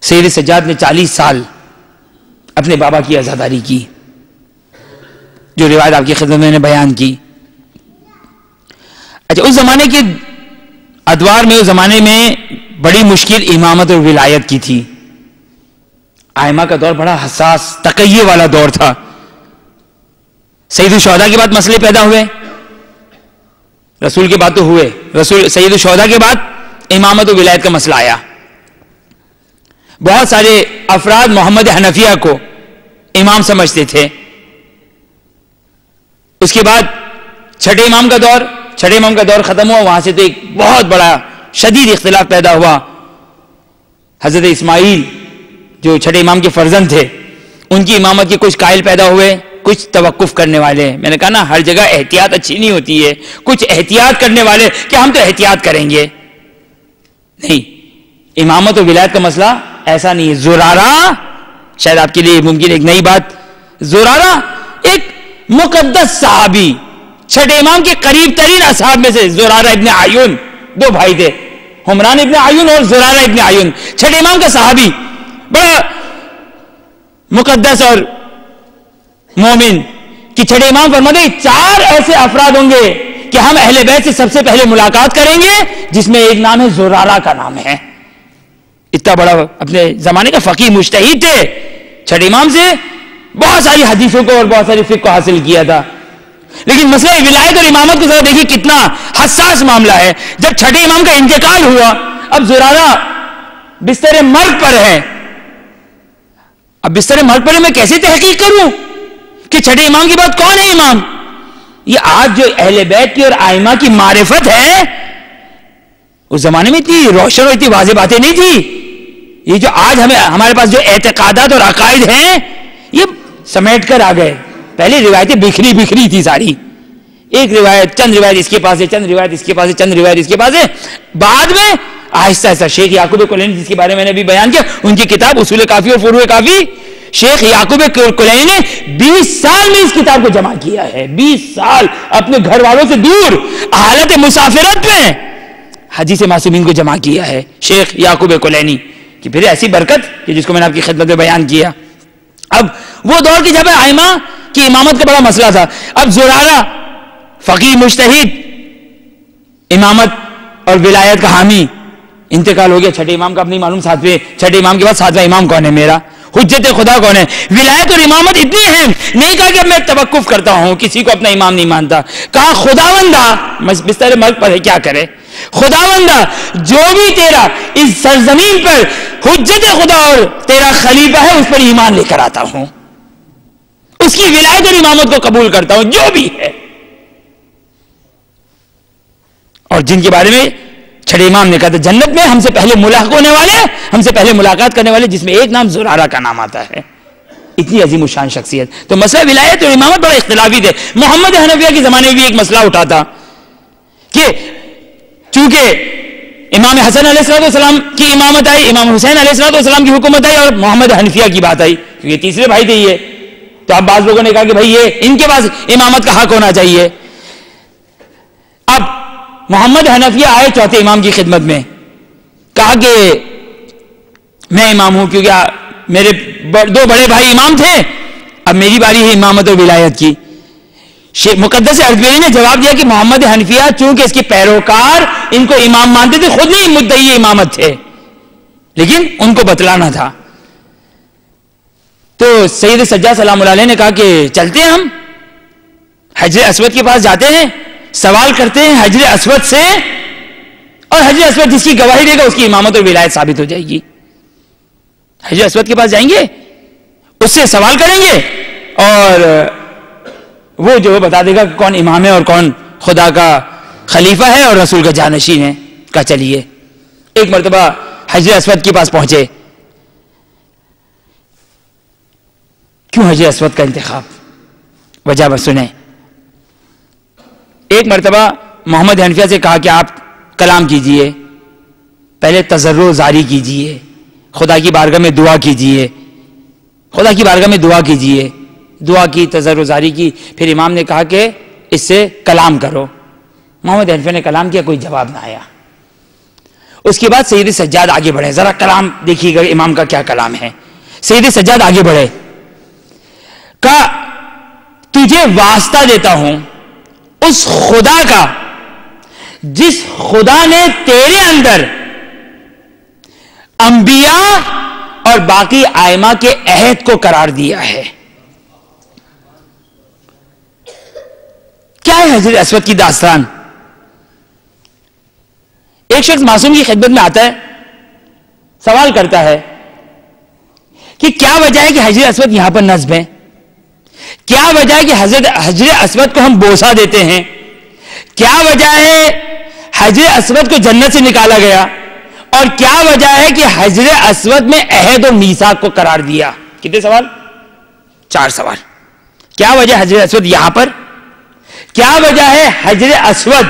سید سجاد نے 40 سال اپنے بابا کی عزاداری کی, جو روایت آپ کی خدمت میں نے بیان کی. اچھا, اس زمانے کے ادوار میں, اس زمانے میں بڑی مشکل امامت اور ولایت کی تھی. ائمہ کا دور بڑا حساس تقیہ والا دور تھا. سید الشہداء کے بعد مسئلے پیدا ہوئے, رسول کے بعد تو ہوئے, رسول سید الشہداء کے بعد امامت و ولایت کا مسئلہ آیا. بہت سارے افراد محمد حنفیہ کو امام سمجھتے تھے. اس کے بعد چھٹے امام کا دور ختم ہوا. وہاں سے تو ایک بہت بڑا شدید اختلاف پیدا ہوا. حضرت اسماعیل جو چھٹے امام کے فرزند تھے, ان کی امامت کے کچھ قائل پیدا ہوئے, کچھ توقف کرنے والے. میں نے کہا نا ہر جگہ احتیاط اچھی نہیں ہوتی ہے. کچھ احتیاط کرنے والے کہ ہم تو احتیاط کریں گے. نہیں, امامت و ولایت کا مسئلہ ایسا نہیں ہے. زرارہ, شاید آپ کے لیے ممکن ایک نئی بات, زرارہ ایک مقدس صحابی, چھٹے امام کے قریب ترین اصحاب میں سے. زرارہ ابن عیون, 2 بھائی تھے, حمران ابن عیون اور زرارہ ابن عیون. چھٹے امام کا صحابی, بڑا مقدس اور مومن. کہ چھٹے امام فرماتے 4 ایسے افراد ہوں گے کہ ہم اہل بیت سے سب سے پہلے ملاقات کریں گے, جس میں ایک نام ہے زرارہ کا نام ہے. اتنا بڑا اپنے زمانے کا فقیہ مجتہد تھے. چھٹے امام سے بہت ساری حدیثوں کو اور بہت ساری فقہ کو حاصل کیا تھا. لیکن مسئلہ ولایت اور امامت کو ذرا دیکھیے کتنا حساس معاملہ ہے. جب چھٹے امام کا انتقال ہوا, اب زرارہ بستر مرگ پر ہے. اب بستر مرگ پر ہے, میں کیسے تحقیق کروں کہ چھٹے امام کے بعد کون ہے امام؟ یہ آج جو اہل بیت کی اور ائمہ کی معرفت ہے, اس زمانے میں اتنی روشن اور اتنی واضح باتیں نہیں تھی. یہ جو آج ہمارے پاس جو اعتقادات اور عقائد ہیں, یہ سمیٹ کر آ گئے. پہلے روایتیں بکھری تھی ساری. ایک روایت, چند روایت اس کے پاس ہے, چند روایت اس کے پاس ہے, چند روایت اس کے پاس ہے. بعد میں آہستہ آہستہ شیخ یعقوب کلینی, جس کے بارے میں نے بھی بیان کیا, ان کی کتاب اصول کافی اور فروع کافی, شیخ یعقوب کلینی نے 20 سال میں اس کتاب کو جمع کیا ہے. 20 سال اپنے گھر والوں سے دور حالت مسافرت میں حدیث معصومین کو جمع کیا ہے شیخ یعقوب کلینی کی. پھر ایسی برکت کہ جس کو میں نے آپ کی خدمت میں بیان کیا. اب وہ دور کی جب ائمہ کی امامت کا بڑا مسئلہ تھا. اب زرارہ فقیہ مجتہد, امامت اور ولایت کا حامی, انتقال ہو گیا. چھٹے امام کا اپنی معلوم, چھٹے امام کے بعد 7واں امام کون ہے میرا, حجت خدا کون ہے. ولایت اور امامت اتنی اہم نہیں کہا کہ میں توقف کرتا ہوں, کسی کو اپنا امام نہیں مانتا. کہا خداوندہ بستر مرگ پر ہے, کیا کرے. خداوندہ جو بھی تیرا اس سرزمین پر حجت خدا اور تیرا خلیفہ ہے, اس پر ایمان لے کر آتا ہوں, اس کی ولایت اور امامت کو قبول کرتا ہوں جو بھی ہے. اور جن کے بارے میں چھٹے امام نے کہا تھا جنت میں ہم سے پہلے ملاقات ہونے والے, ہم سے پہلے ملاقات کرنے والے, جس میں ایک نام زرارہ کا نام آتا ہے. اتنی عظیم الشان شخصیت. تو مسئلہ ولایت اور امامت بڑا اختلافی تھے. محمد حنفیہ کے زمانے میں بھی ایک مسئلہ اٹھا تھا کہ چونکہ امام حسن علیہ السلام کی امامت آئی, امام حسین علیہ السلام کی حکومت آئی, اور محمد حنفیہ کی بات آئی, کیونکہ تیسرے بھائی تھے یہ. تو اب بعض لوگوں نے کہا کہ بھائی یہ ان کے پاس امامت کا حق ہونا چاہیے. اب محمد حنفیہ آئے چوتھے امام کی خدمت میں, کہا کہ میں امام ہوں کیونکہ میرے دو بڑے بھائی امام تھے, اب میری باری ہے امامت و ولایت کی. مقدس اردبیلی نے جواب دیا کہ محمد حنفیہ چونکہ اس کے پیروکار ان کو امام مانتے تھے, خود نہیں مدعی امامت تھے, لیکن ان کو بتلانا تھا. تو سید سجاد سلام اللہ علیہ نے کہا کہ چلتے ہیں, ہم حجر اسود کے پاس جاتے ہیں, سوال کرتے ہیں حجر اسود سے, اور حجر اسود جس کی گواہی دے گا اس کی امامت اور ولایت ثابت ہو جائے گی. حجر اسود کے پاس جائیں گے, اس سے سوال کریں گے, اور وہ جو بتا دے گا کہ کون امام ہے اور کون خدا کا خلیفہ ہے اور رسول کا جانشین ہے. کہا چلیے. ایک مرتبہ حجر اسود کے پاس پہنچے. کیوں حجر اسود کا انتخاب؟ وجہ بس سنیں. ایک مرتبہ محمد حنفیہ سے کہا کہ آپ کلام کیجئے, پہلے تضرع زاری کیجئے, خدا کی بارگاہ میں دعا کیجئے, خدا کی بارگاہ میں دعا کیجئے. دعا کی, تضرع زاری کی, پھر امام نے کہا کہ اس سے کلام کرو. محمد حنفیہ نے کلام کیا, کوئی جواب نہ آیا. اس کے بعد سید سجاد آگے بڑھے, ذرا کلام دیکھیے گا امام کا کیا کلام ہے. سید سجاد آگے بڑھے, کہا تجھے واسطہ دیتا ہوں اس خدا کا جس خدا نے تیرے اندر انبیاء اور باقی ائمہ کے عہد کو قرار دیا ہے. کیا ہے حجر اسود کی داستان؟ ایک شخص معصوم کی خدمت میں آتا ہے, سوال کرتا ہے کہ کیا وجہ ہے کہ حجر اسود یہاں پر نصب ہے, کیا وجہ ہے کہ حجر اسود کو ہم بوسہ دیتے ہیں, کیا وجہ ہے حجر اسود کو جنت سے نکالا گیا, اور کیا وجہ ہے کہ حجر اسود میں عہد اور میثاق کو قرار دیا. کتنے سوال؟ 4 سوال. کیا وجہ حجر اسود یہاں پر, کیا وجہ ہے حجر اسود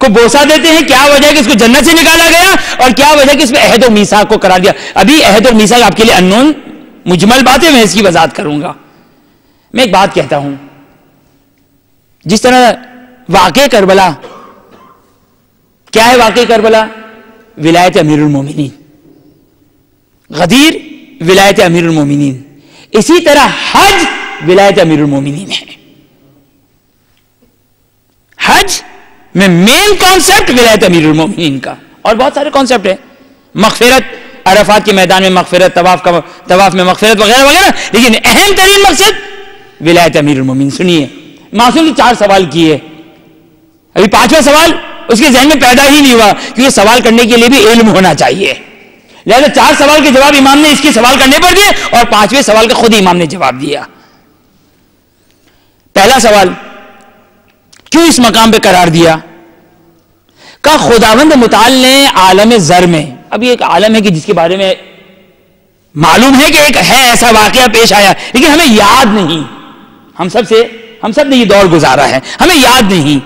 کو بوسہ دیتے ہیں, کیا وجہ ہے کہ اس کو جنت سے نکالا گیا, اور کیا وجہ ہے کہ اس میں عہد اور میثاق کو قرار دیا. ابھی عہد اور میثاق آپ کے لیے انون مجمل بات ہے, میں اس کی وضاحت کروں گا. میں ایک بات کہتا ہوں, جس طرح واقع کربلا, کیا ہے واقع کربلا؟ ولایت امیر المومنین. غدیر ولایت امیر المومنین. اسی طرح حج ولایت امیر المومنین ہے. حج میں مین کانسیپٹ ولایت امیر المومنین کا, اور بہت سارے کانسیپٹ ہیں, مغفرت, عرفات کے میدان میں مغفرت, طواف میں مغفرت وغیرہ وغیرہ, لیکن اہم ترین مقصد ولایت امیر المومنین. سنیے, معصوم نے 4 سوال کیے, ابھی 5واں سوال اس کے ذہن میں پیدا ہی نہیں ہوا, کیونکہ سوال کرنے کے لیے بھی علم ہونا چاہیے. لہذا 4 سوال کے جواب امام نے اس کی سوال کرنے پر دیے, اور 5ویں سوال کا خود امام نے جواب دیا. پہلا سوال, کیوں اس مقام پہ قرار دیا؟ کہا خداوند متعال نے عالم زر میں, اب یہ ایک عالم ہے کہ جس کے بارے میں معلوم ہے کہ ایک ہے ایسا واقعہ پیش آیا, لیکن ہمیں یاد نہیں. ہم سب نے یہ دور گزارا ہے, ہمیں یاد نہیں.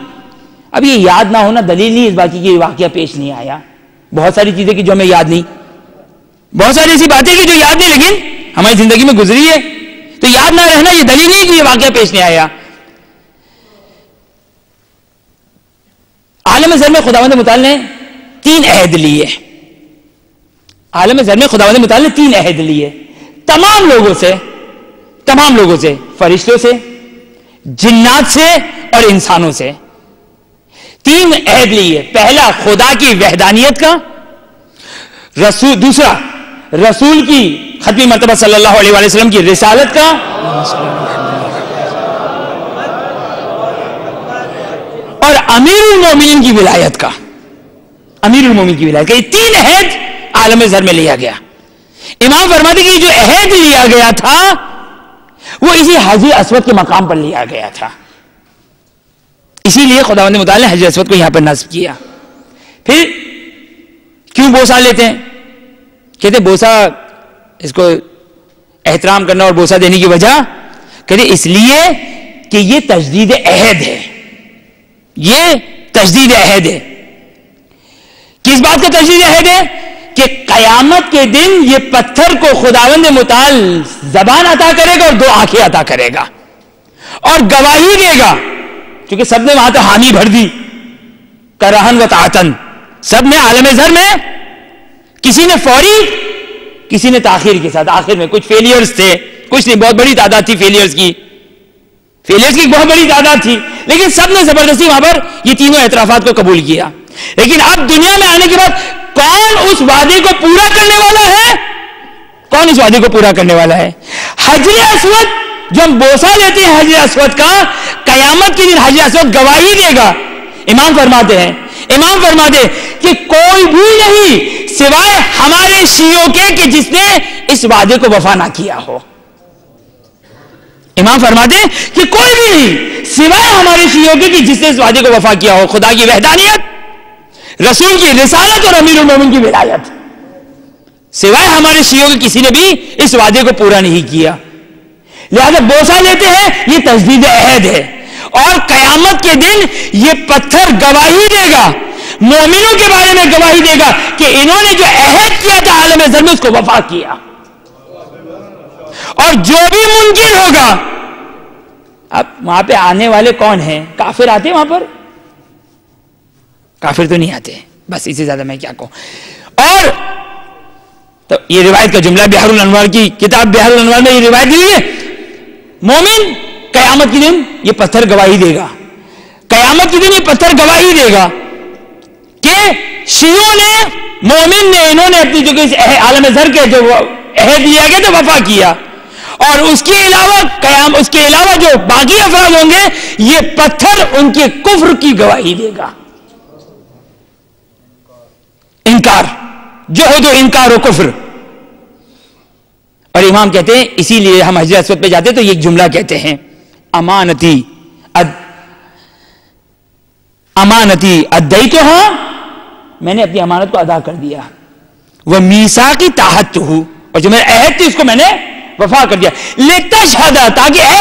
اب یہ یاد نہ ہونا دلیل نہیں اس بات کی کہ یہ واقعہ پیش نہیں آیا. بہت ساری چیزیں کہ جو ہمیں یاد نہیں, بہت ساری ایسی باتیں کہ جو یاد نہیں لیکن ہماری زندگی میں گزری ہے, تو یاد نہ رہنا یہ دلیل نہیں کہ یہ واقعہ پیش نہیں آیا. عالم زر میں خداوند متعال نے 3 عہد لیے. عالم زر میں خداوند متعال نے 3 عہد لیے تمام لوگوں سے, فرشتوں سے, جنات سے اور انسانوں سے. 3 عہد لیے. پہلا خدا کی وحدانیت کا, دوسرا رسول کی ختمی مرتبہ صلی اللہ علیہ وآلہ وسلم کی رسالت کا, اور امیر المومنین کی ولایت کا. یہ 3 عہد عالم زر میں لیا گیا. امام فرماتے کہ یہ جو عہد لیا گیا تھا وہ اسی حجر اسود کے مقام پر لیا گیا تھا, اسی لیے خداوند متعال نے حجر اسود کو یہاں پر نصب کیا. پھر کیوں بوسہ لیتے ہیں؟ کہتے بوسہ, اس کو احترام کرنا اور بوسہ دینے کی وجہ, کہتے اس لیے کہ یہ تجدید عہد ہے. یہ تجدید عہد ہے کہ کس بات کا تجدید عہد ہے؟ کہ قیامت کے دن یہ پتھر کو خداوند متعال زبان عطا کرے گا اور 2 آنکھیں عطا کرے گا اور گواہی دے گا، کیونکہ سب نے وہاں تو حامی بھر دی کرہن و تعتن، سب نے عالم ذر میں کسی نے فوری کسی نے تاخیر کے ساتھ، آخر میں کچھ فیلیئرز تھے، کچھ نہیں، بہت بڑی تعداد تھی فیلیئرز کی بہت بڑی تعداد تھی، لیکن سب نے زبردستی وہاں پر یہ تینوں اعترافات کو قبول کیا۔ لیکن اب دنیا میں آنے کے بعد کون اس وعدے کو پورا کرنے والا ہے؟ کون اس وعدے کو پورا کرنے والا ہے؟ حجر اسود، جو ہم بوسہ لیتے ہیں حجر اسود کا، قیامت کے دن حجر اسود گواہی دے گا۔ امام فرماتے ہیں کہ کوئی بھی نہیں سوائے ہمارے شیعوں کے کہ جس نے اس وعدے کو وفا نہ کیا ہو۔ امام فرماتے ہیں کہ کوئی بھی نہیں سوائے ہمارے شیعوں کے کہ جس نے اس وعدے کو وفا کیا ہو۔ خدا کی وحدانیت، رسول کی رسالت اور امیر المومنین کی ولایت، سوائے ہمارے شیعوں کے کسی نے بھی اس وعدے کو پورا نہیں کیا۔ لہذا بوسہ لیتے ہیں، یہ تجدید عہد ہے، اور قیامت کے دن یہ پتھر گواہی دے گا، مومنوں کے بارے میں گواہی دے گا کہ انہوں نے جو عہد کیا تھا عالم ذر میں اس کو وفا کیا۔ اور جو بھی منکر ہوگا، اب وہاں پہ آنے والے کون ہیں؟ کافر آتے ہیں وہاں پر؟ کافر تو نہیں آتے، بس اس سے زیادہ میں کیا کہوں۔ اور تو یہ روایت کا جملہ بحر الانوار کی کتاب بحر الانوار میں یہ روایت دی ہے، مومن قیامت کے دن یہ پتھر گواہی دے گا، قیامت کے دن یہ پتھر گواہی دے گا کہ شیعوں نے، مومن نے، انہوں نے اپنی جو عالم ذر کے جو عہد دیا گیا تو وفا کیا، اور اس کے علاوہ جو باقی افراد ہوں گے یہ پتھر ان کے کفر کی گواہی دے گا۔ انکار، جوہد و انکار و کفر۔ اور امام کہتے ہیں اسی لیے ہم حجر اسود پہ جاتے تو یہ جملہ کہتے ہیں، امانتی ادیتھا، میں نے اپنی امانت کو ادا کر دیا، وہ میثاقی طاعت ہوں، اور جو میرا عہد تھی اس کو میں نے وفا کر دیا، لتشہد، تاکہ اے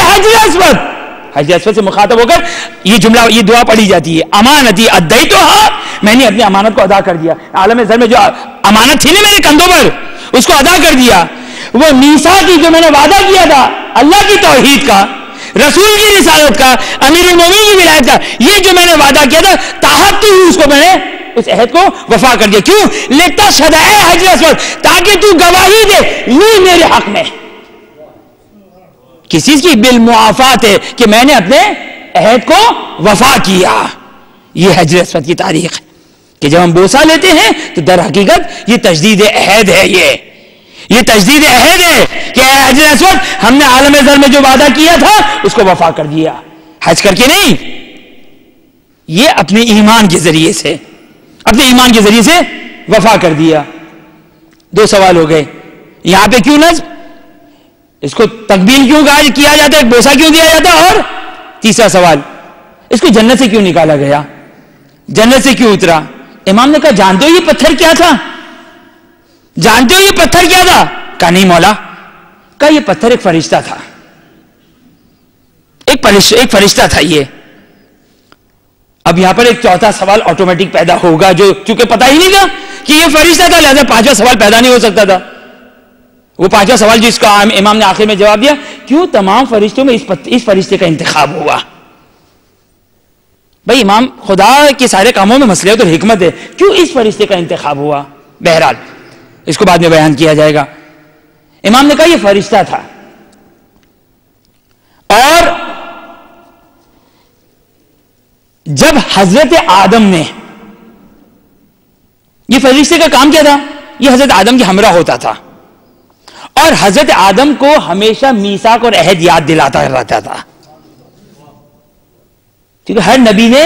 حجر اسود سے مخاطب ہو کر یہ جملہ، یہ دعا پڑھی جاتی ہے، امانتی ادیتھا، میں نے اپنی امانت کو ادا کر دیا، عالم ذر میں جو امانت تھی نا میرے کندھوں پر اس کو ادا کر دیا، وہ میثاقی جو میں نے وعدہ کیا تھا اللہ کی توحید کا، رسول کی رسالت کا، امیر المومنین کی ولایت کا، یہ جو میں نے وعدہ کیا تھا طاعت ہوں، اس کو میں نے اس عہد کو وفا کر دیا۔ کیوں؟ لتشہد، اے حجر اسود، تاکہ تو گواہی دے لی میرے حق میں، کس چیز کی؟ بالمعافات ہے، کہ میں نے اپنے عہد کو وفا کیا۔ یہ حجر اسود کی تاریخ ہے کہ جب ہم بوسہ لیتے ہیں تو در حقیقت یہ تجدید عہد ہے، یہ تجدید عہد ہے کہ اے حجر اسود، ہم نے عالم ذر میں جو وعدہ کیا تھا اس کو وفا کر دیا، حج کر کے نہیں، یہ اپنے ایمان کے ذریعے سے وفا کر دیا۔ 2 سوال ہو گئے یہاں پہ، کیوں نصب، اس کو تقبیل کیوں کیا جاتا ہے، بوسہ کیوں دیا جاتا ہے، اور تیسرا سوال، اس کو جنت سے کیوں نکالا گیا، جنت سے کیوں اترا؟ امام نے کہا جانتے ہو یہ پتھر کیا تھا؟ جانتے ہو یہ پتھر کیا تھا؟ کہا نہیں مولا۔ کہا یہ پتھر ایک فرشتہ تھا، ایک فرشتہ تھا یہ۔ اب یہاں پر ایک چوتھا سوال آٹومیٹک پیدا ہوگا، جو چونکہ پتہ ہی نہیں تھا کہ یہ فرشتہ تھا، لہذا 5واں سوال پیدا نہیں ہو سکتا تھا۔ وہ 5واں سوال جس کا امام نے آخر میں جواب دیا، کیوں تمام فرشتوں میں اس فرشتے کا انتخاب ہوا؟ بھائی امام، خدا کے سارے کاموں میں مصلحت اور حکمت ہے، کیوں اس فرشتے کا انتخاب ہوا؟ بہرحال اس کو بعد میں بیان کیا جائے گا۔ امام نے کہا یہ فرشتہ تھا، اور جب حضرت آدم نے، یہ فرشتے کا کام کیا تھا؟ یہ حضرت آدم کے ہمراہ ہوتا تھا اور حضرت آدم کو ہمیشہ میثاق اور عہد یاد دلاتا رہتا تھا، کیونکہ ہر نبی نے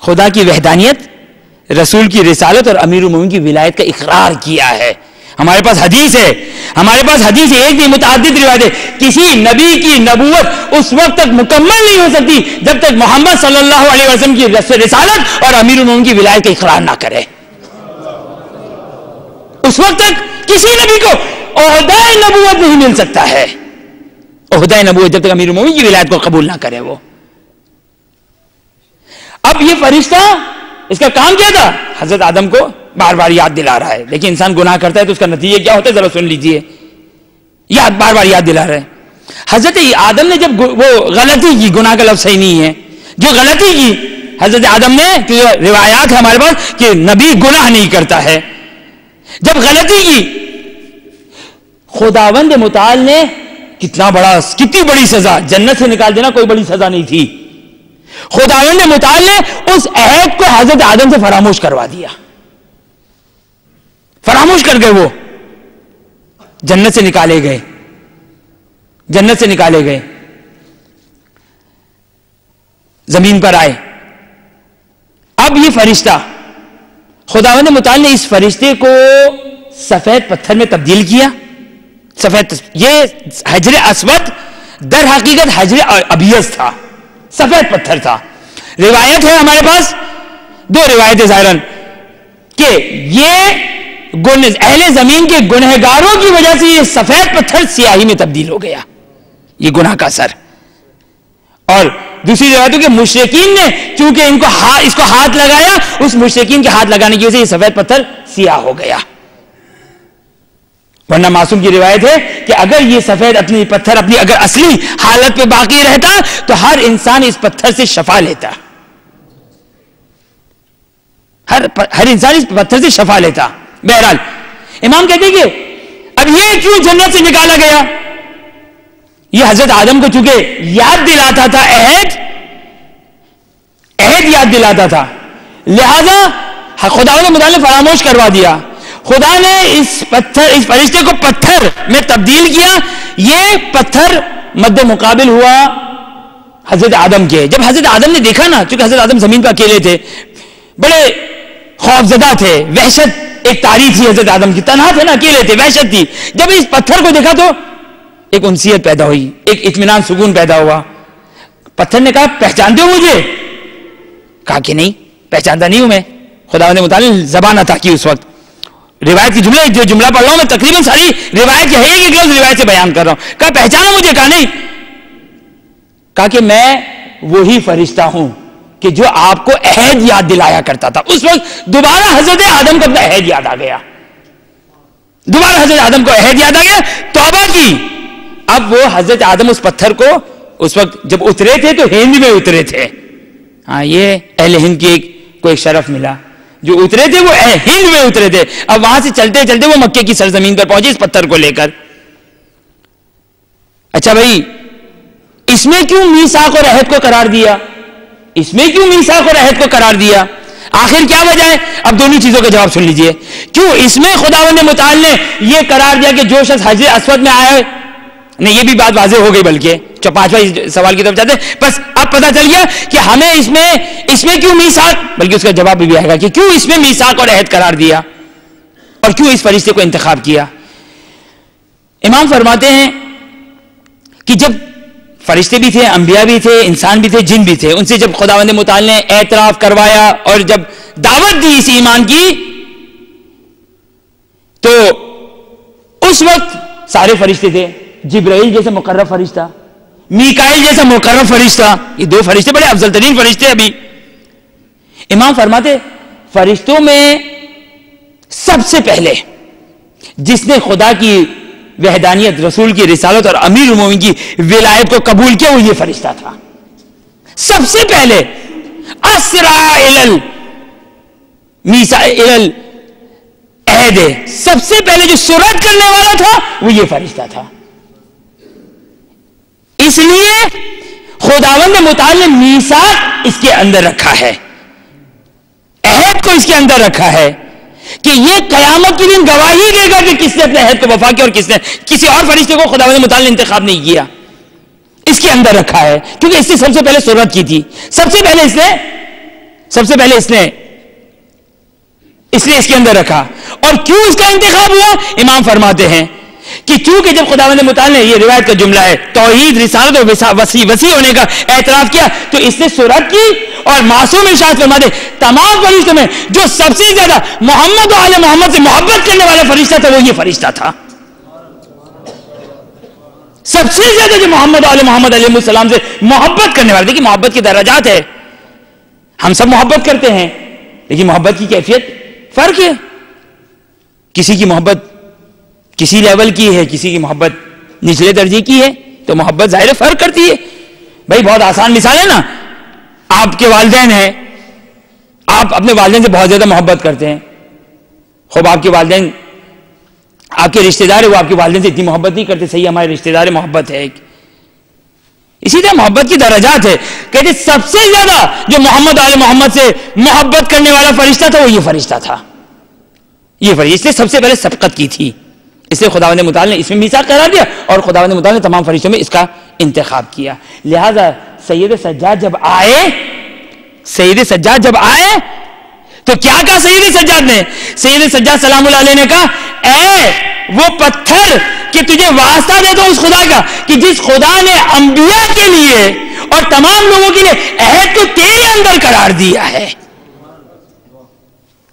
خدا کی وحدانیت، رسول کی رسالت اور امیر المومنین کی ولایت کا اقرار کیا ہے۔ ہمارے پاس حدیث ہے، ایک نہیں متعدد روایت ہے، کسی نبی کی نبوت اس وقت تک مکمل نہیں ہو سکتی جب تک محمد صلی اللہ علیہ وسلم کی رسالت اور امیر المومنین کی ولایت کا اقرار نہ کرے۔ اس وقت تک کسی نبی کو عہدہ نبوت نہیں مل سکتا ہے، عہدہ نبوت جب تک امیر المومنین کی ولایت کو قبول نہ کرے وہ۔ اب یہ فرشتہ اس کا کام کیا تھا؟ حضرت آدم کو بار بار یاد دلا رہا ہے. لیکن انسان گناہ کرتا ہے تو اس کا نتیجہ کیا ہوتا ہے ذرا سن لیجئے. بار بار یاد دلا رہے ہیں. حضرت آدم نے جب وہ غلطی کی, گناہ کا لفظ صحیح نہیں ہے, جو غلطی کی حضرت آدم نے, کیونکہ روایات ہے ہمارے پاس کہ نبی گناہ نہیں کرتا ہے, جب غلطی کی خداوند متعال نے کتنی بڑی سزا, جنت سے نکال دینا کوئی بڑی سزا نہیں تھی. خداوند متعال نے اس عہد کو حضرت آدم سے فراموش کروا دیا, فراموش کر گئے. وہ جنت سے نکالے گئے, جنت سے نکالے گئے, زمین پر آئے. اب یہ فرشتہ, خداوند متعال نے اس فرشتے کو سفید پتھر میں تبدیل کیا. یہ حجر اسود در حقیقت حجر ابیض تھا, سفید پتھر تھا. روایت ہے ہمارے پاس, 2 روایتیں ظاہراً, کہ یہ اہل زمین کے گنہگاروں کی وجہ سے یہ سفید پتھر سیاہی میں تبدیل ہو گیا, یہ گناہ کا اثر. اور دوسری روایتوں کہ مشرکین نے چونکہ اس کو ہاتھ لگایا, اس مشرکین کے ہاتھ لگانے کی وجہ سے یہ سفید پتھر سیاہ ہو گیا. ورنہ معصوم کی روایت ہے کہ اگر یہ سفید پتھر اپنی اگر اصلی حالت پہ باقی رہتا تو ہر انسان اس پتھر سے شفا لیتا, ہر انسان اس پتھر سے شفا لیتا. بہرحال امام کہتے ہیں کہ اب یہ کیوں جنت سے نکالا گیا؟ یہ حضرت آدم کو چونکہ یاد دلاتا تھا, عہد یاد دلاتا تھا, لہذا خداوند متعال نے فراموش کروا دیا. خدا نے اس فرشتے کو پتھر میں تبدیل کیا. یہ پتھر مد مقابل ہوا حضرت آدم کے. جب حضرت آدم نے دیکھا نا, چونکہ حضرت آدم زمین پر اکیلے تھے, بڑے خوفزدہ تھے, وحشت ایک تاریخ تھی حضرت آدم کی, تنہا تھے نا, اکیلے تھے, وحشت تھی. جب اس پتھر کو دیکھا تو ایک انسیت پیدا ہوئی, ایک اطمینان سکون پیدا ہوا. پتھر نے کہا پہچانتے ہو مجھے؟ کہا کہ نہیں, پہچانتا نہیں ہوں میں. خداوند متعال نے زبان عطا کی اس وقت. روایت کی جو جملہ پڑھ رہا ہوں میں تقریباً ساری روایت کے ہے ایک لفظ روایت سے بیان کر رہا ہوں. کہا پہچانا مجھے؟ کہا نہیں. کہا کہ میں وہی فرشتہ ہوں کہ جو آپ کو عہد یاد دلایا کرتا تھا. اس وقت دوبارہ حضرت آدم کو اپنا عہد یاد آ گیا, دوبارہ حضرت آدم کو عہد یاد آ گیا, توبہ کی. اب وہ حضرت آدم اس پتھر کو اس وقت جب اترے تھے تو ہند میں اترے تھے. ہاں, یہ اہل ہند کی کو ایک شرف ملا, جو اترے تھے وہ ہند میں اترے تھے. اب وہاں سے چلتے چلتے وہ مکے کی سرزمین پر پہنچے اس پتھر کو لے کر. اچھا بھائی, اس میں کیوں میثاق اور عہد کو قرار دیا؟ اس میں کیوں میثاق اور عہد کو قرار دیا؟ آخر کیا وجہ ہے؟ اب دونوں چیزوں کا جواب سن لیجئے. کیوں اس میں خداوند متعال نے یہ قرار دیا کہ جو شخص حجر اسود میں آیا ہے, نہیں یہ بھی بات واضح ہو گئی, بلکہ 5واں سوال کی طرف جاتے ہیں. بس اب پتہ چل گیا کہ ہمیں اس میں کیوں میثاق, بلکہ اس کا جواب بھی آئے گا کہ کیوں اس میں میثاق اور عہد قرار دیا اور کیوں اس فرشتے کو انتخاب کیا. امام فرماتے ہیں کہ جب فرشتے بھی تھے, انبیاء بھی تھے, انسان بھی تھے, جن بھی تھے, ان سے جب خداوند متعال نے اعتراف کروایا اور جب دعوت دی اس ایمان کی, تو اس وقت سارے فرشتے تھے. جبرائیل جیسے مقرب فرشتہ, میکائیل جیسا مقرب فرشتہ, یہ 2 فرشتے بڑے افضل ترین فرشتے. ابھی امام فرماتے فرشتوں میں سب سے پہلے جس نے خدا کی وحدانیت, رسول کی رسالت اور امیر المومنین کی ولایت کو قبول کیا, وہ یہ فرشتہ تھا. سب سے پہلے اسرع عہد, سب سے پہلے جو سرعت کرنے والا تھا وہ یہ فرشتہ تھا. اس لیے خداوند متعال نے میثاق اس کے اندر رکھا ہے, عہد کو اس کے اندر رکھا ہے کہ یہ قیامت کے دن گواہی دے گا کہ کس نے اپنے عہد کو وفا کیا اور کس نے کسی اور فرشتے کو خداوند متعال نے انتخاب نہیں کیا. اس کے اندر رکھا ہے کیونکہ اس نے سب سے پہلے سرعت کی تھی, سب سے پہلے اس نے اس کے اندر رکھا. اور کیوں اس کا انتخاب ہوا؟ امام فرماتے ہیں کہ چونکہ جب خداوند متعال نے, یہ روایت کا جملہ ہے, توحید, رسالت اور وسیع ہونے کا اعتراف کیا تو اس نے سرعت کی. اور معصوم ارشاد فرماتے تمام فرشتوں میں جو سب سے زیادہ محمد و آل محمد سے محبت کرنے والا فرشتہ تھا وہ یہ فرشتہ تھا. سب سے زیادہ جو محمد و آل محمد علیہ السلام سے محبت کرنے والا. دیکھیے محبت کے درجات ہے, ہم سب محبت کرتے ہیں, لیکن محبت کی کیفیت فرق ہے. کسی کی محبت کسی لیول کی ہے, کسی کی محبت نچلے درجے کی ہے, تو محبت ظاہر فرق کرتی ہے. بھائی بہت آسان مثال ہے نا, آپ کے والدین ہیں, آپ اپنے والدین سے بہت زیادہ محبت کرتے ہیں. خوب آپ کے والدین آپ کے رشتہ دار ہیں, وہ آپ کے والدین سے اتنی محبت نہیں کرتے. صحیح, ہمارے رشتہ دار محبت ہے. اسی طرح محبت کی درجات ہے. کہتے سب سے زیادہ جو محمد آل محمد سے محبت کرنے والا فرشتہ تھا وہ یہ فرشتہ تھا. یہ فرشتہ اس نے سب سے پہلے سبقت کی تھی, اس لیے خداوند متعال نے اس میں میثاق قرار دیا, اور خداوند متعال نے تمام فرشتوں میں اس کا انتخاب کیا. لہذا سید سجاد جب آئے تو کیا کہا سید سجاد نے؟ سید سجاد سلام اللہ علیہ نے کہا, اے وہ پتھر کہ تجھے واسطہ دیتا ہوں اس خدا کا کہ جس خدا نے انبیاء کے لیے اور تمام لوگوں کے لیے عہد کو تیرے اندر قرار دیا ہے.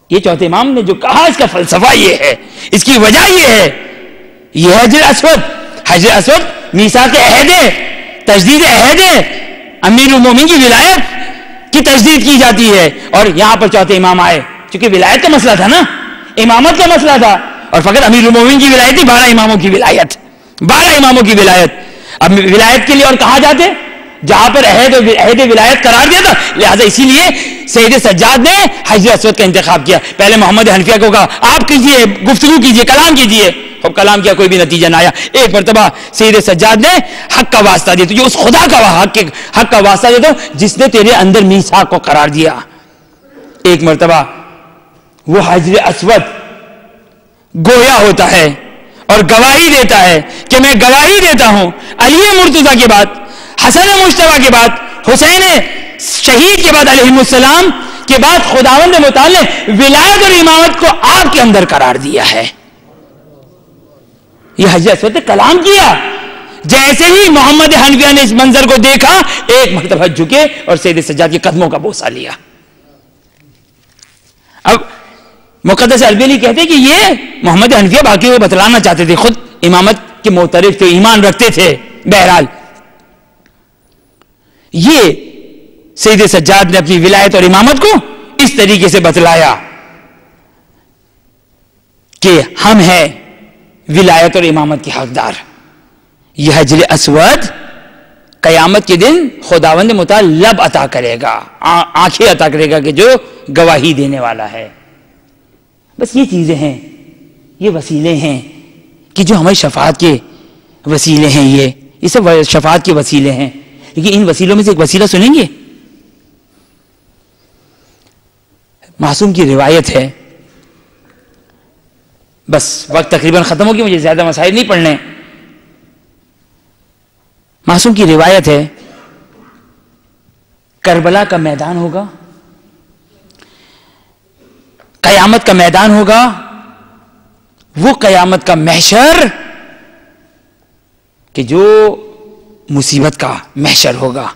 یہ چوتھے امام نے جو کہا اس کا فلسفہ یہ ہے, اس کی وجہ یہ ہے, یہ حجر اسود میثاق عہد ہے, تجدید عہد ہے, امیر المومنین کی ولایت کی تجدید کی جاتی ہے. اور یہاں پر چوتھے امام آئے, چونکہ ولایت کا مسئلہ تھا نا, امامت کا مسئلہ تھا, اور فقط امیر المومنین کی ولایت تھی, 12 اماموں کی ولایت, 12 اماموں کی ولایت. اب ولایت کے لیے اور کہاں جاتے جہاں پر عہد ولایت قرار دیا تھا. لہذا اسی لیے سید سجاد نے حجر اسود کا انتخاب کیا. پہلے محمد حنفیہ کو کہا آپ کیجئے, گفتگو کیجئے, کلام کیجئے. اب کلام کیا, کوئی بھی نتیجہ نہ آیا. ایک مرتبہ سید سجاد نے حق کا واسطہ دیا, تجھے اس خدا کا حق کا واسطہ دیتا ہوں جس نے تیرے اندر میثاق کو قرار دیا. ایک مرتبہ وہ حجر اسود گویا ہوتا ہے اور گواہی دیتا ہے کہ میں گواہی دیتا ہوں علی مرتضیٰ کے بعد, حسن مجتبیٰ کے بعد, حسین شہید کے بعد علیہ السلام کے بعد خداوند متعال نے ولایت اور امامت کو آپ کے اندر قرار دیا ہے. یہ حجر اسود نے کلام کیا. جیسے ہی محمد حنفیہ نے اس منظر کو دیکھا, ایک مرتبہ جھکے اور سید سجاد کے قدموں کا بوسہ لیا. اب مقدس البیلی کہتے کہ یہ محمد حنفیہ باقی وہ بتلانا چاہتے تھے, خود امامت کے معترف تھے, ایمان رکھتے تھے. بہرحال یہ سید سجاد نے اپنی ولایت اور امامت کو اس طریقے سے بتلایا کہ ہم ہیں ولایت اور امامت کے حقدار. یہ حجر اسود قیامت کے دن خداوند متعال لب عطا کرے گا, آنکھیں عطا کرے گا کہ جو گواہی دینے والا ہے. بس یہ چیزیں ہیں, یہ وسیلے ہیں کہ جو ہماری شفاعت کے وسیلے ہیں. یہ سب شفاعت کے وسیلے ہیں. لیکن ان وسیلوں میں سے ایک وسیلہ سنیں گے. معصوم کی روایت ہے, بس وقت تقریباً ختم ہو گیا, مجھے زیادہ مسائل نہیں پڑھنے. معصوم کی روایت ہے, کربلا کا میدان ہوگا, قیامت کا میدان ہوگا, وہ قیامت کا محشر کہ جو مصیبت کا محشر ہوگا.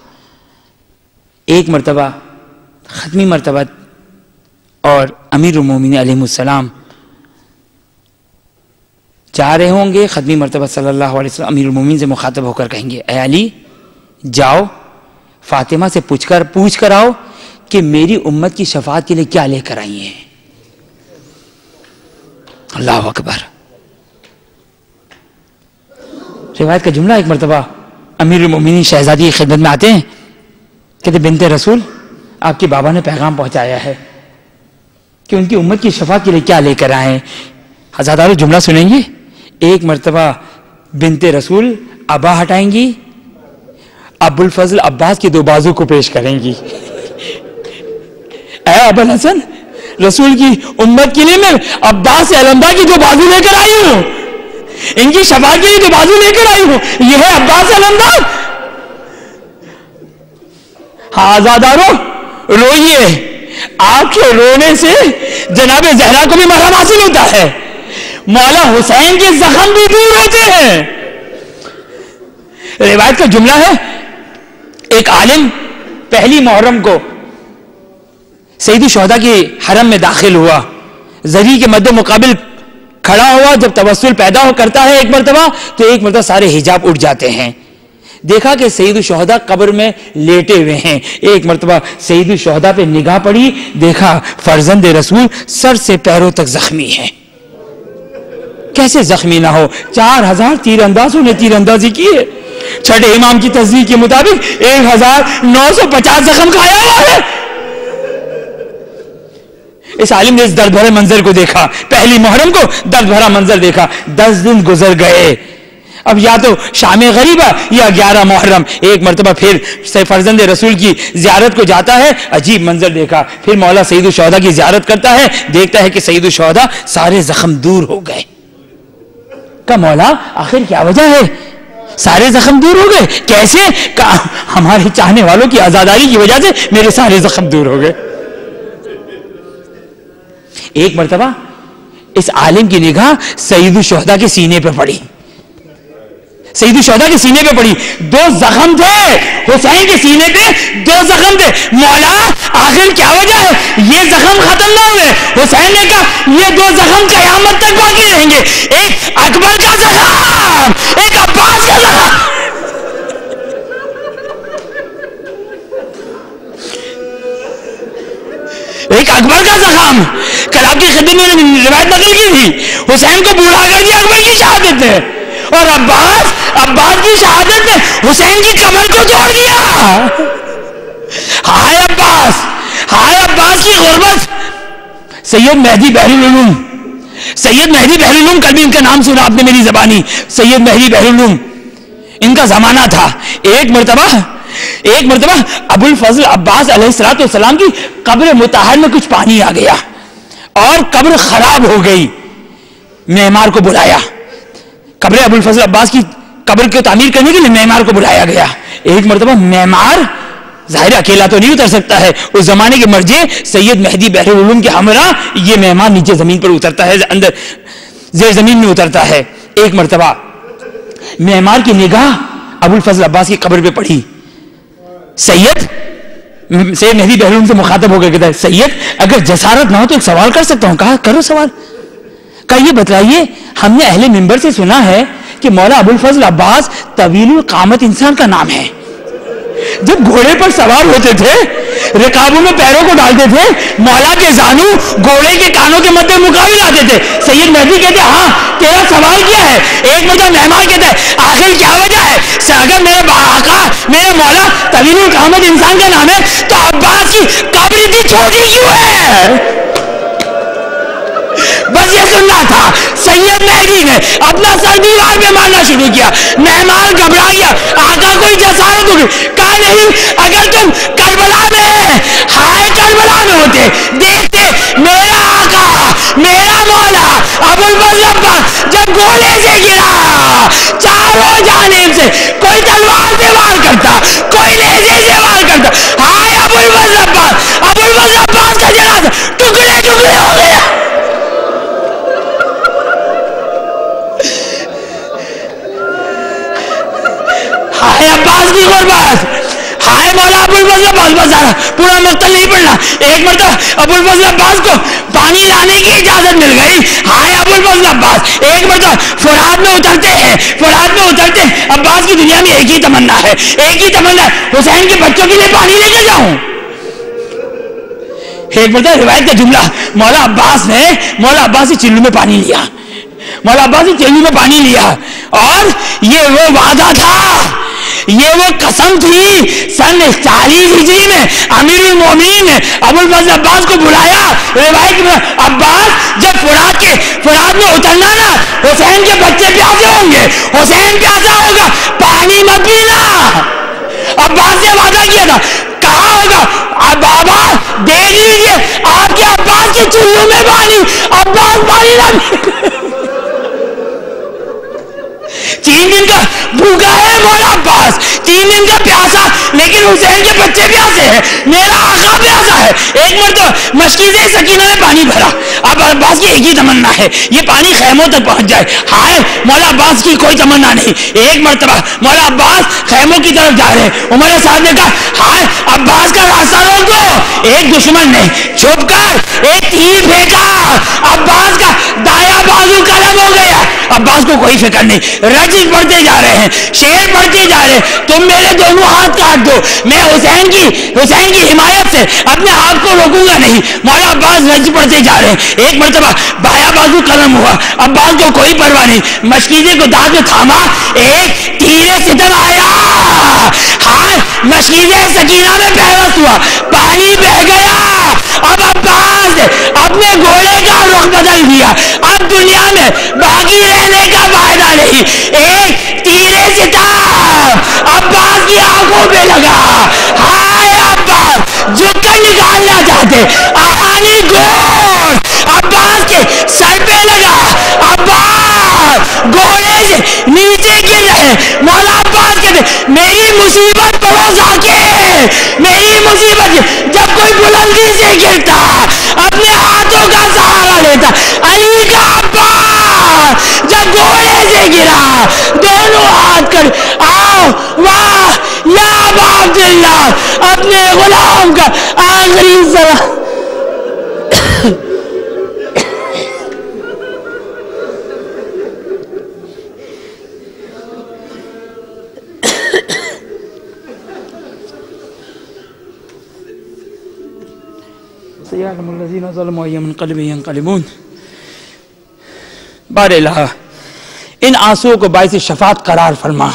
ایک مرتبہ ختمی مرتبہ اور امیر المومنین علیہ السلام جا رہے ہوں گے. ختمی مرتبہ صلی اللہ علیہ وسلم امیر المومنین سے مخاطب ہو کر کہیں گے, اے علی جاؤ فاطمہ سے پوچھ کر آؤ کہ میری امت کی شفاعت کے لیے کیا لے کر آئی ہیں. اللہ اکبر. روایت کا جملہ, ایک مرتبہ امیر المومنین شہزادی کی خدمت میں آتے ہیں, کہتے بنت رسول آپ کے بابا نے پیغام پہنچایا ہے کہ ان کی امت کی شفاعت کے لیے کیا لے کر آئے ہیں. حضرات جملہ سنیں گے. ایک مرتبہ بنت رسول ابا ہٹائیں گی, ابو الفضل عباس کے 2 بازو کو پیش کریں گی. اے ابو الحسن, رسول کی امت کے لیے میں عباس سے علمدہ کی 2 بازو لے کر آئی ہوں, ان کی شفاعت کے لیے 2 بازو لے کر آئی ہوں. یہ ہے عباس سے علمدہ. ہاں آزادارو روئیے, آپ کے رونے سے جناب زہرا کو بھی مرہم حاصل ہوتا ہے, مولا حسین کے زخم بھی دور ہوتے ہیں. روایت کا جملہ ہے, ایک عالم پہلی محرم کو سیدی شہداء کے حرم میں داخل ہوا, زری کے مد مقابل کھڑا ہوا. جب توسل پیدا کرتا ہے ایک مرتبہ, تو ایک مرتبہ سارے حجاب اٹھ جاتے ہیں. دیکھا کہ سید الشہداء قبر میں لیٹے ہوئے ہیں. ایک مرتبہ سید الشہداء پہ نگاہ پڑی, دیکھا فرزند رسول سر سے پیروں تک زخمی ہے. کیسے زخمی نہ ہو؟ 4000 تیر اندازوں نے تیر اندازی کی ہے. چھٹے امام کی تصدیق کے مطابق 1950 زخم کھایا ہوا ہے. اس عالم نے اس درد بھرے منظر کو دیکھا, پہلی محرم کو درد بھرا منظر دیکھا. 10 دن گزر گئے. اب یا تو شام غریبہ یا 11 محرم. ایک مرتبہ پھر فرزند رسول کی زیارت کو جاتا ہے, عجیب منظر دیکھا. پھر مولا سید الشہداء کی زیارت کرتا ہے, دیکھتا ہے کہ سید الشہداء سارے زخم دور ہو گئے. کہ مولا آخر کیا وجہ ہے؟ سارے زخم دور ہو گئے کیسے؟ ہمارے چاہنے والوں کی عزاداری کی وجہ سے میرے سارے زخم دور ہو گئے. ایک مرتبہ اس عالم کی نگاہ سید الشہداء کے سینے پہ پڑی. سید الشہداء کے سینے پہ پڑی. 2 زخم تھے حسین کے سینے پہ, 2 زخم تھے. مولا آخر کیا وجہ ہے؟ یہ زخم ختم نہ ہوئے. حسین نے کہا یہ 2 زخم قیامت تک باقی رہیں گے. ایک اکبر کا زخم, ایک عباس کا زخم. ایک اکبر کا زخم. کل آپ کی خدمت میں روایت نقل کی تھی, حسین کو بوڑھا کر دیا اکبر کی شہادت ہے, اور عباس کی شہادت نے حسین کی کمر کو توڑ دیا. ہائے عباس کی غربت. سید مہدی بحر العلوم, سید مہدی بحر العلوم, کل بھی ان کا نام سنا آپ نے میری زبانی. سید مہدی بحر العلوم ان کا زمانہ تھا. ایک مرتبہ ابو الفضل عباس علیہ السلام کی قبر مطہر میں کچھ پانی آ گیا اور قبر خراب ہو گئی. معمار کو بلایا, قبر ابو الفضل عباس کی قبر کو تعمیر کرنے کے لیے معمار کو بلایا گیا. ایک مرتبہ معمار ظاہر اکیلا تو نہیں اتر سکتا ہے, اس زمانے کے مرجع سید مہدی بحر العلوم کے ہمراہ یہ معمار نیچے زمین پر اترتا ہے, اندر زیر زمین میں اترتا ہے. ایک مرتبہ معمار کی نگاہ ابو الفضل عباس کی قبر پہ پڑی. سید مہدی بحر العلوم سے مخاطب ہو کر کہتا ہے, سید اگر جسارت نہ ہو تو ایک سوال کر سکتا ہوں. کہا کرو سوال. کہا یہ بتلائیے, ہم نے اہل منبر سے سنا ہے کہ مولا ابو الفضل عباس طویل القامت انسان کا نام ہے. جب گھوڑے پر سوار ہوتے تھے, رکابوں میں پیروں کو ڈالتے تھے, مولا کے زانو گھوڑے کے کانوں کے مدے مقابل آتے تھے. سید مہدی کہتے ہیں ہاں تیرا سوال کیا ہے؟ ایک مرتبہ مہمان کہتا ہے آخر کیا وجہ ہے؟ اگر میرے آقا میرے مولا طویل القامت انسان کا نام ہے تو عباس کی قبر اتنی چھوٹی کیوں ہے؟ بس یہ سننا تھا. سید مہدی نے اپنا سر دیوار پہ مارنا شروع کیا. مہمان گھبرا گیا, آقا کوئی جسارت ہوگی. کہا نہیں, اگر تم کربلا میں ہوتے, دیکھتے میرا آقا میرا مولا ابو الفضل عباس جب گھوڑے سے گرا, چاروں جانب سے کوئی تلوار سے وار کرتا, کوئی نیزے سے وار کرتا. ہائے ابو الفضل عباس کا جنازہ ٹکڑے ٹکڑے ہو گیا. ہائے عباس کی غربت, ہائے مولا ابو الفضل عباس. بس پورا مقتل نہیں پڑھنا. ایک مرتبہ ابو الفضل عباس کو پانی لانے کی اجازت مل گئی. ہائے ابو الفضل عباس. ایک مرتبہ فرات میں اترتے ہیں. عباس کی دنیا میں ایک ہی تمنا ہے, حسین کے بچوں کے لیے پانی لے کے جاؤں. ایک مرتبہ روایت کا جملہ, مولا عباس نے چلو میں پانی لیا, اور یہ وہ وعدہ تھا, یہ وہ قسم تھی. سن 40 ہجری میں امیر المومنین نے ابو الفضل عباس کو بلایا. روایت میں عباس جب فرات میں اترنا نا, حسین کے بچے پیاسے ہوں گے, حسین پیاسا ہوگا, پانی مت پینا. عباس نے وعدہ کیا تھا, کہا ہوگا بابا دیکھ لیجیے آپ کے عباس کے چلو میں پانی, عباس پانی نہ 3 دن کا بھوکا ہے مولا عباس, 3 دن کا پیاسا, لیکن حسین کے بچے پیاسے ہیں, میرا آقا پیاسا ہے. ایک مرتبہ مشکیزہ سکینہ نے پانی بھرا. اب عباس کی ایک ہی تمنا ہے, یہ پانی خیموں تک پہنچ جائے. ہائے مولا عباس کی کوئی تمنا نہیں. ایک مرتبہ مولا عباس خیموں کی طرف جا رہے, عمر صاحب نے کہا ہائے عباس کا راستہ روکو. ایک دشمن نے چھپ کر ایک تیر پھینکا, عباس کا دایاں بازو قلم ہو گیا. عباس کو کوئی فکر نہیں، رجز پڑھتے جا رہے ہیں، شعر پڑھتے جا رہے ہیں، تم میرے دونوں ہاتھ کاٹ دو، میں حسین کی حمایت سے اپنے آپ کو روکوں گا نہیں۔ مولا عباس رجز پڑھتے جا رہے ہیں، ایک مرتبہ بایاں بازو قلم ہوا، عباس کو کوئی پرواہ نہیں، مشکیزے کو دانت میں تھاما، ایک تیر ستم آیا، ہاں مشکیزے سکینہ میں پیوست ہوا، پانی بہ گیا، اب عباس اپنے گھوڑے کا رخ بدل دیا، اب دنیا میں باقی رہنے کا فائدہ نہیں، ایک تیر ستم عباس کی آنکھوں پہ لگا، ہائے عباس جھک کر نکالنا چاہتے، آہانی گھوڑ عباس کے سر پہ لگا، عباس گھوڑے سے نیچے گر رہے، مولا عباس کہتے میری مصیبت پڑو ذاکر، میری مصیبت، جب کوئی بلندی سے گرتا اپنے ہاتھوں کا سہارا لیتا، علی کا عباس جب گھوڑے سے گرا دونوں ہاتھ کر آؤ واہ یا ابا عبداللہ، اپنے غلام کا آخری سلام۔ سيعلم الذين ظلموا أي منقلب ينقلبون۔ بار الہ ان آنسوؤں کو باعث شفاعت قرار فرما،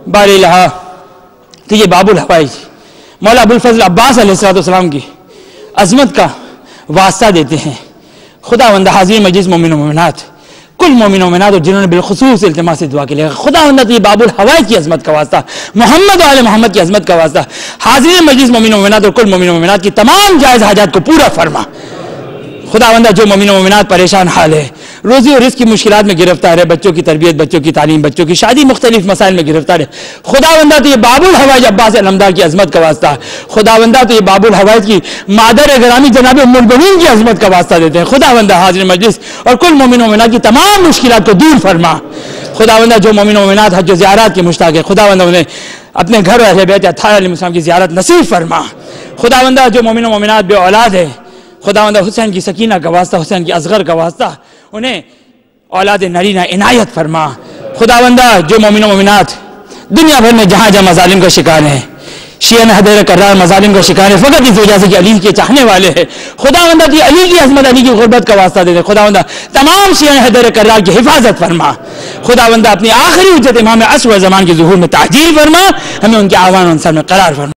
بار الہ تو یہ باب الحوائج مولا ابوالفضل عباس علیہ السلام کی عظمت کا واسطہ دیتے ہیں۔ خداوند حاضرین مجلس مومن و مومنات، کل مومن و مومنات اور جنہوں نے بالخصوص التماس دعا کے لیے خداوند تو یہ باب الحوائج کی عظمت کا واسطہ، محمد و آل محمد کی عظمت کا واسطہ، حاضرین مجلس مومن و مومنات اور کل مومن و مومنات کی تمام جائز حاجات کو پورا فرما۔ خداوندہ جو مومن و مومنات پریشان حال ہے، روزی اور رزق کی مشکلات میں گرفتار ہے، بچوں کی تربیت، بچوں کی تعلیم، بچوں کی شادی، مختلف مسائل میں گرفتار ہے، خداوندہ تو یہ باب الحوائج عباس علمدار کی عظمت کا واسطہ، خداوندہ تو یہ باب الحوائج کی مادر گرامی جناب ام المؤمنین کی عظمت کا واسطہ دیتے ہیں۔ خداوندہ حاضر مجلس اور کل مومن و مومنات کی تمام مشکلات کو دور فرما۔ خداوندہ جو مومن و مومنات حج و زیارات کے مشتاق ہے، خداوندہ انہیں اپنے گھر و اہل بیت اطہار علیہ السلام کی زیارت نصیب فرما۔ خداوندہ جو مومن و مومنات بے اولاد ہے، خداوندہ حسین کی سکینہ کا واسطہ، حسین کی اصغر کا واسطہ انہیں اولاد نرینہ عنایت فرما۔ خداوندہ جو مومن و مومنات دنیا بھر میں جہاں جہاں مظالم کا شکار ہیں، شیعہ حیدر کرار مظالم کا شکار ہے، فقط اس وجہ سے کہ علی کے چاہنے والے ہیں، خداوندہ کی علی کی عظمت، علی کی غربت کا واسطہ دے دے، خداوندہ تمام شیعہ حیدر کرار کی حفاظت فرما۔ خداوندہ اپنی آخری حجت امام عصر و زمان کے ظہور میں تعجیل فرما، ہمیں ان کے آوان و انصار میں قرار فرما۔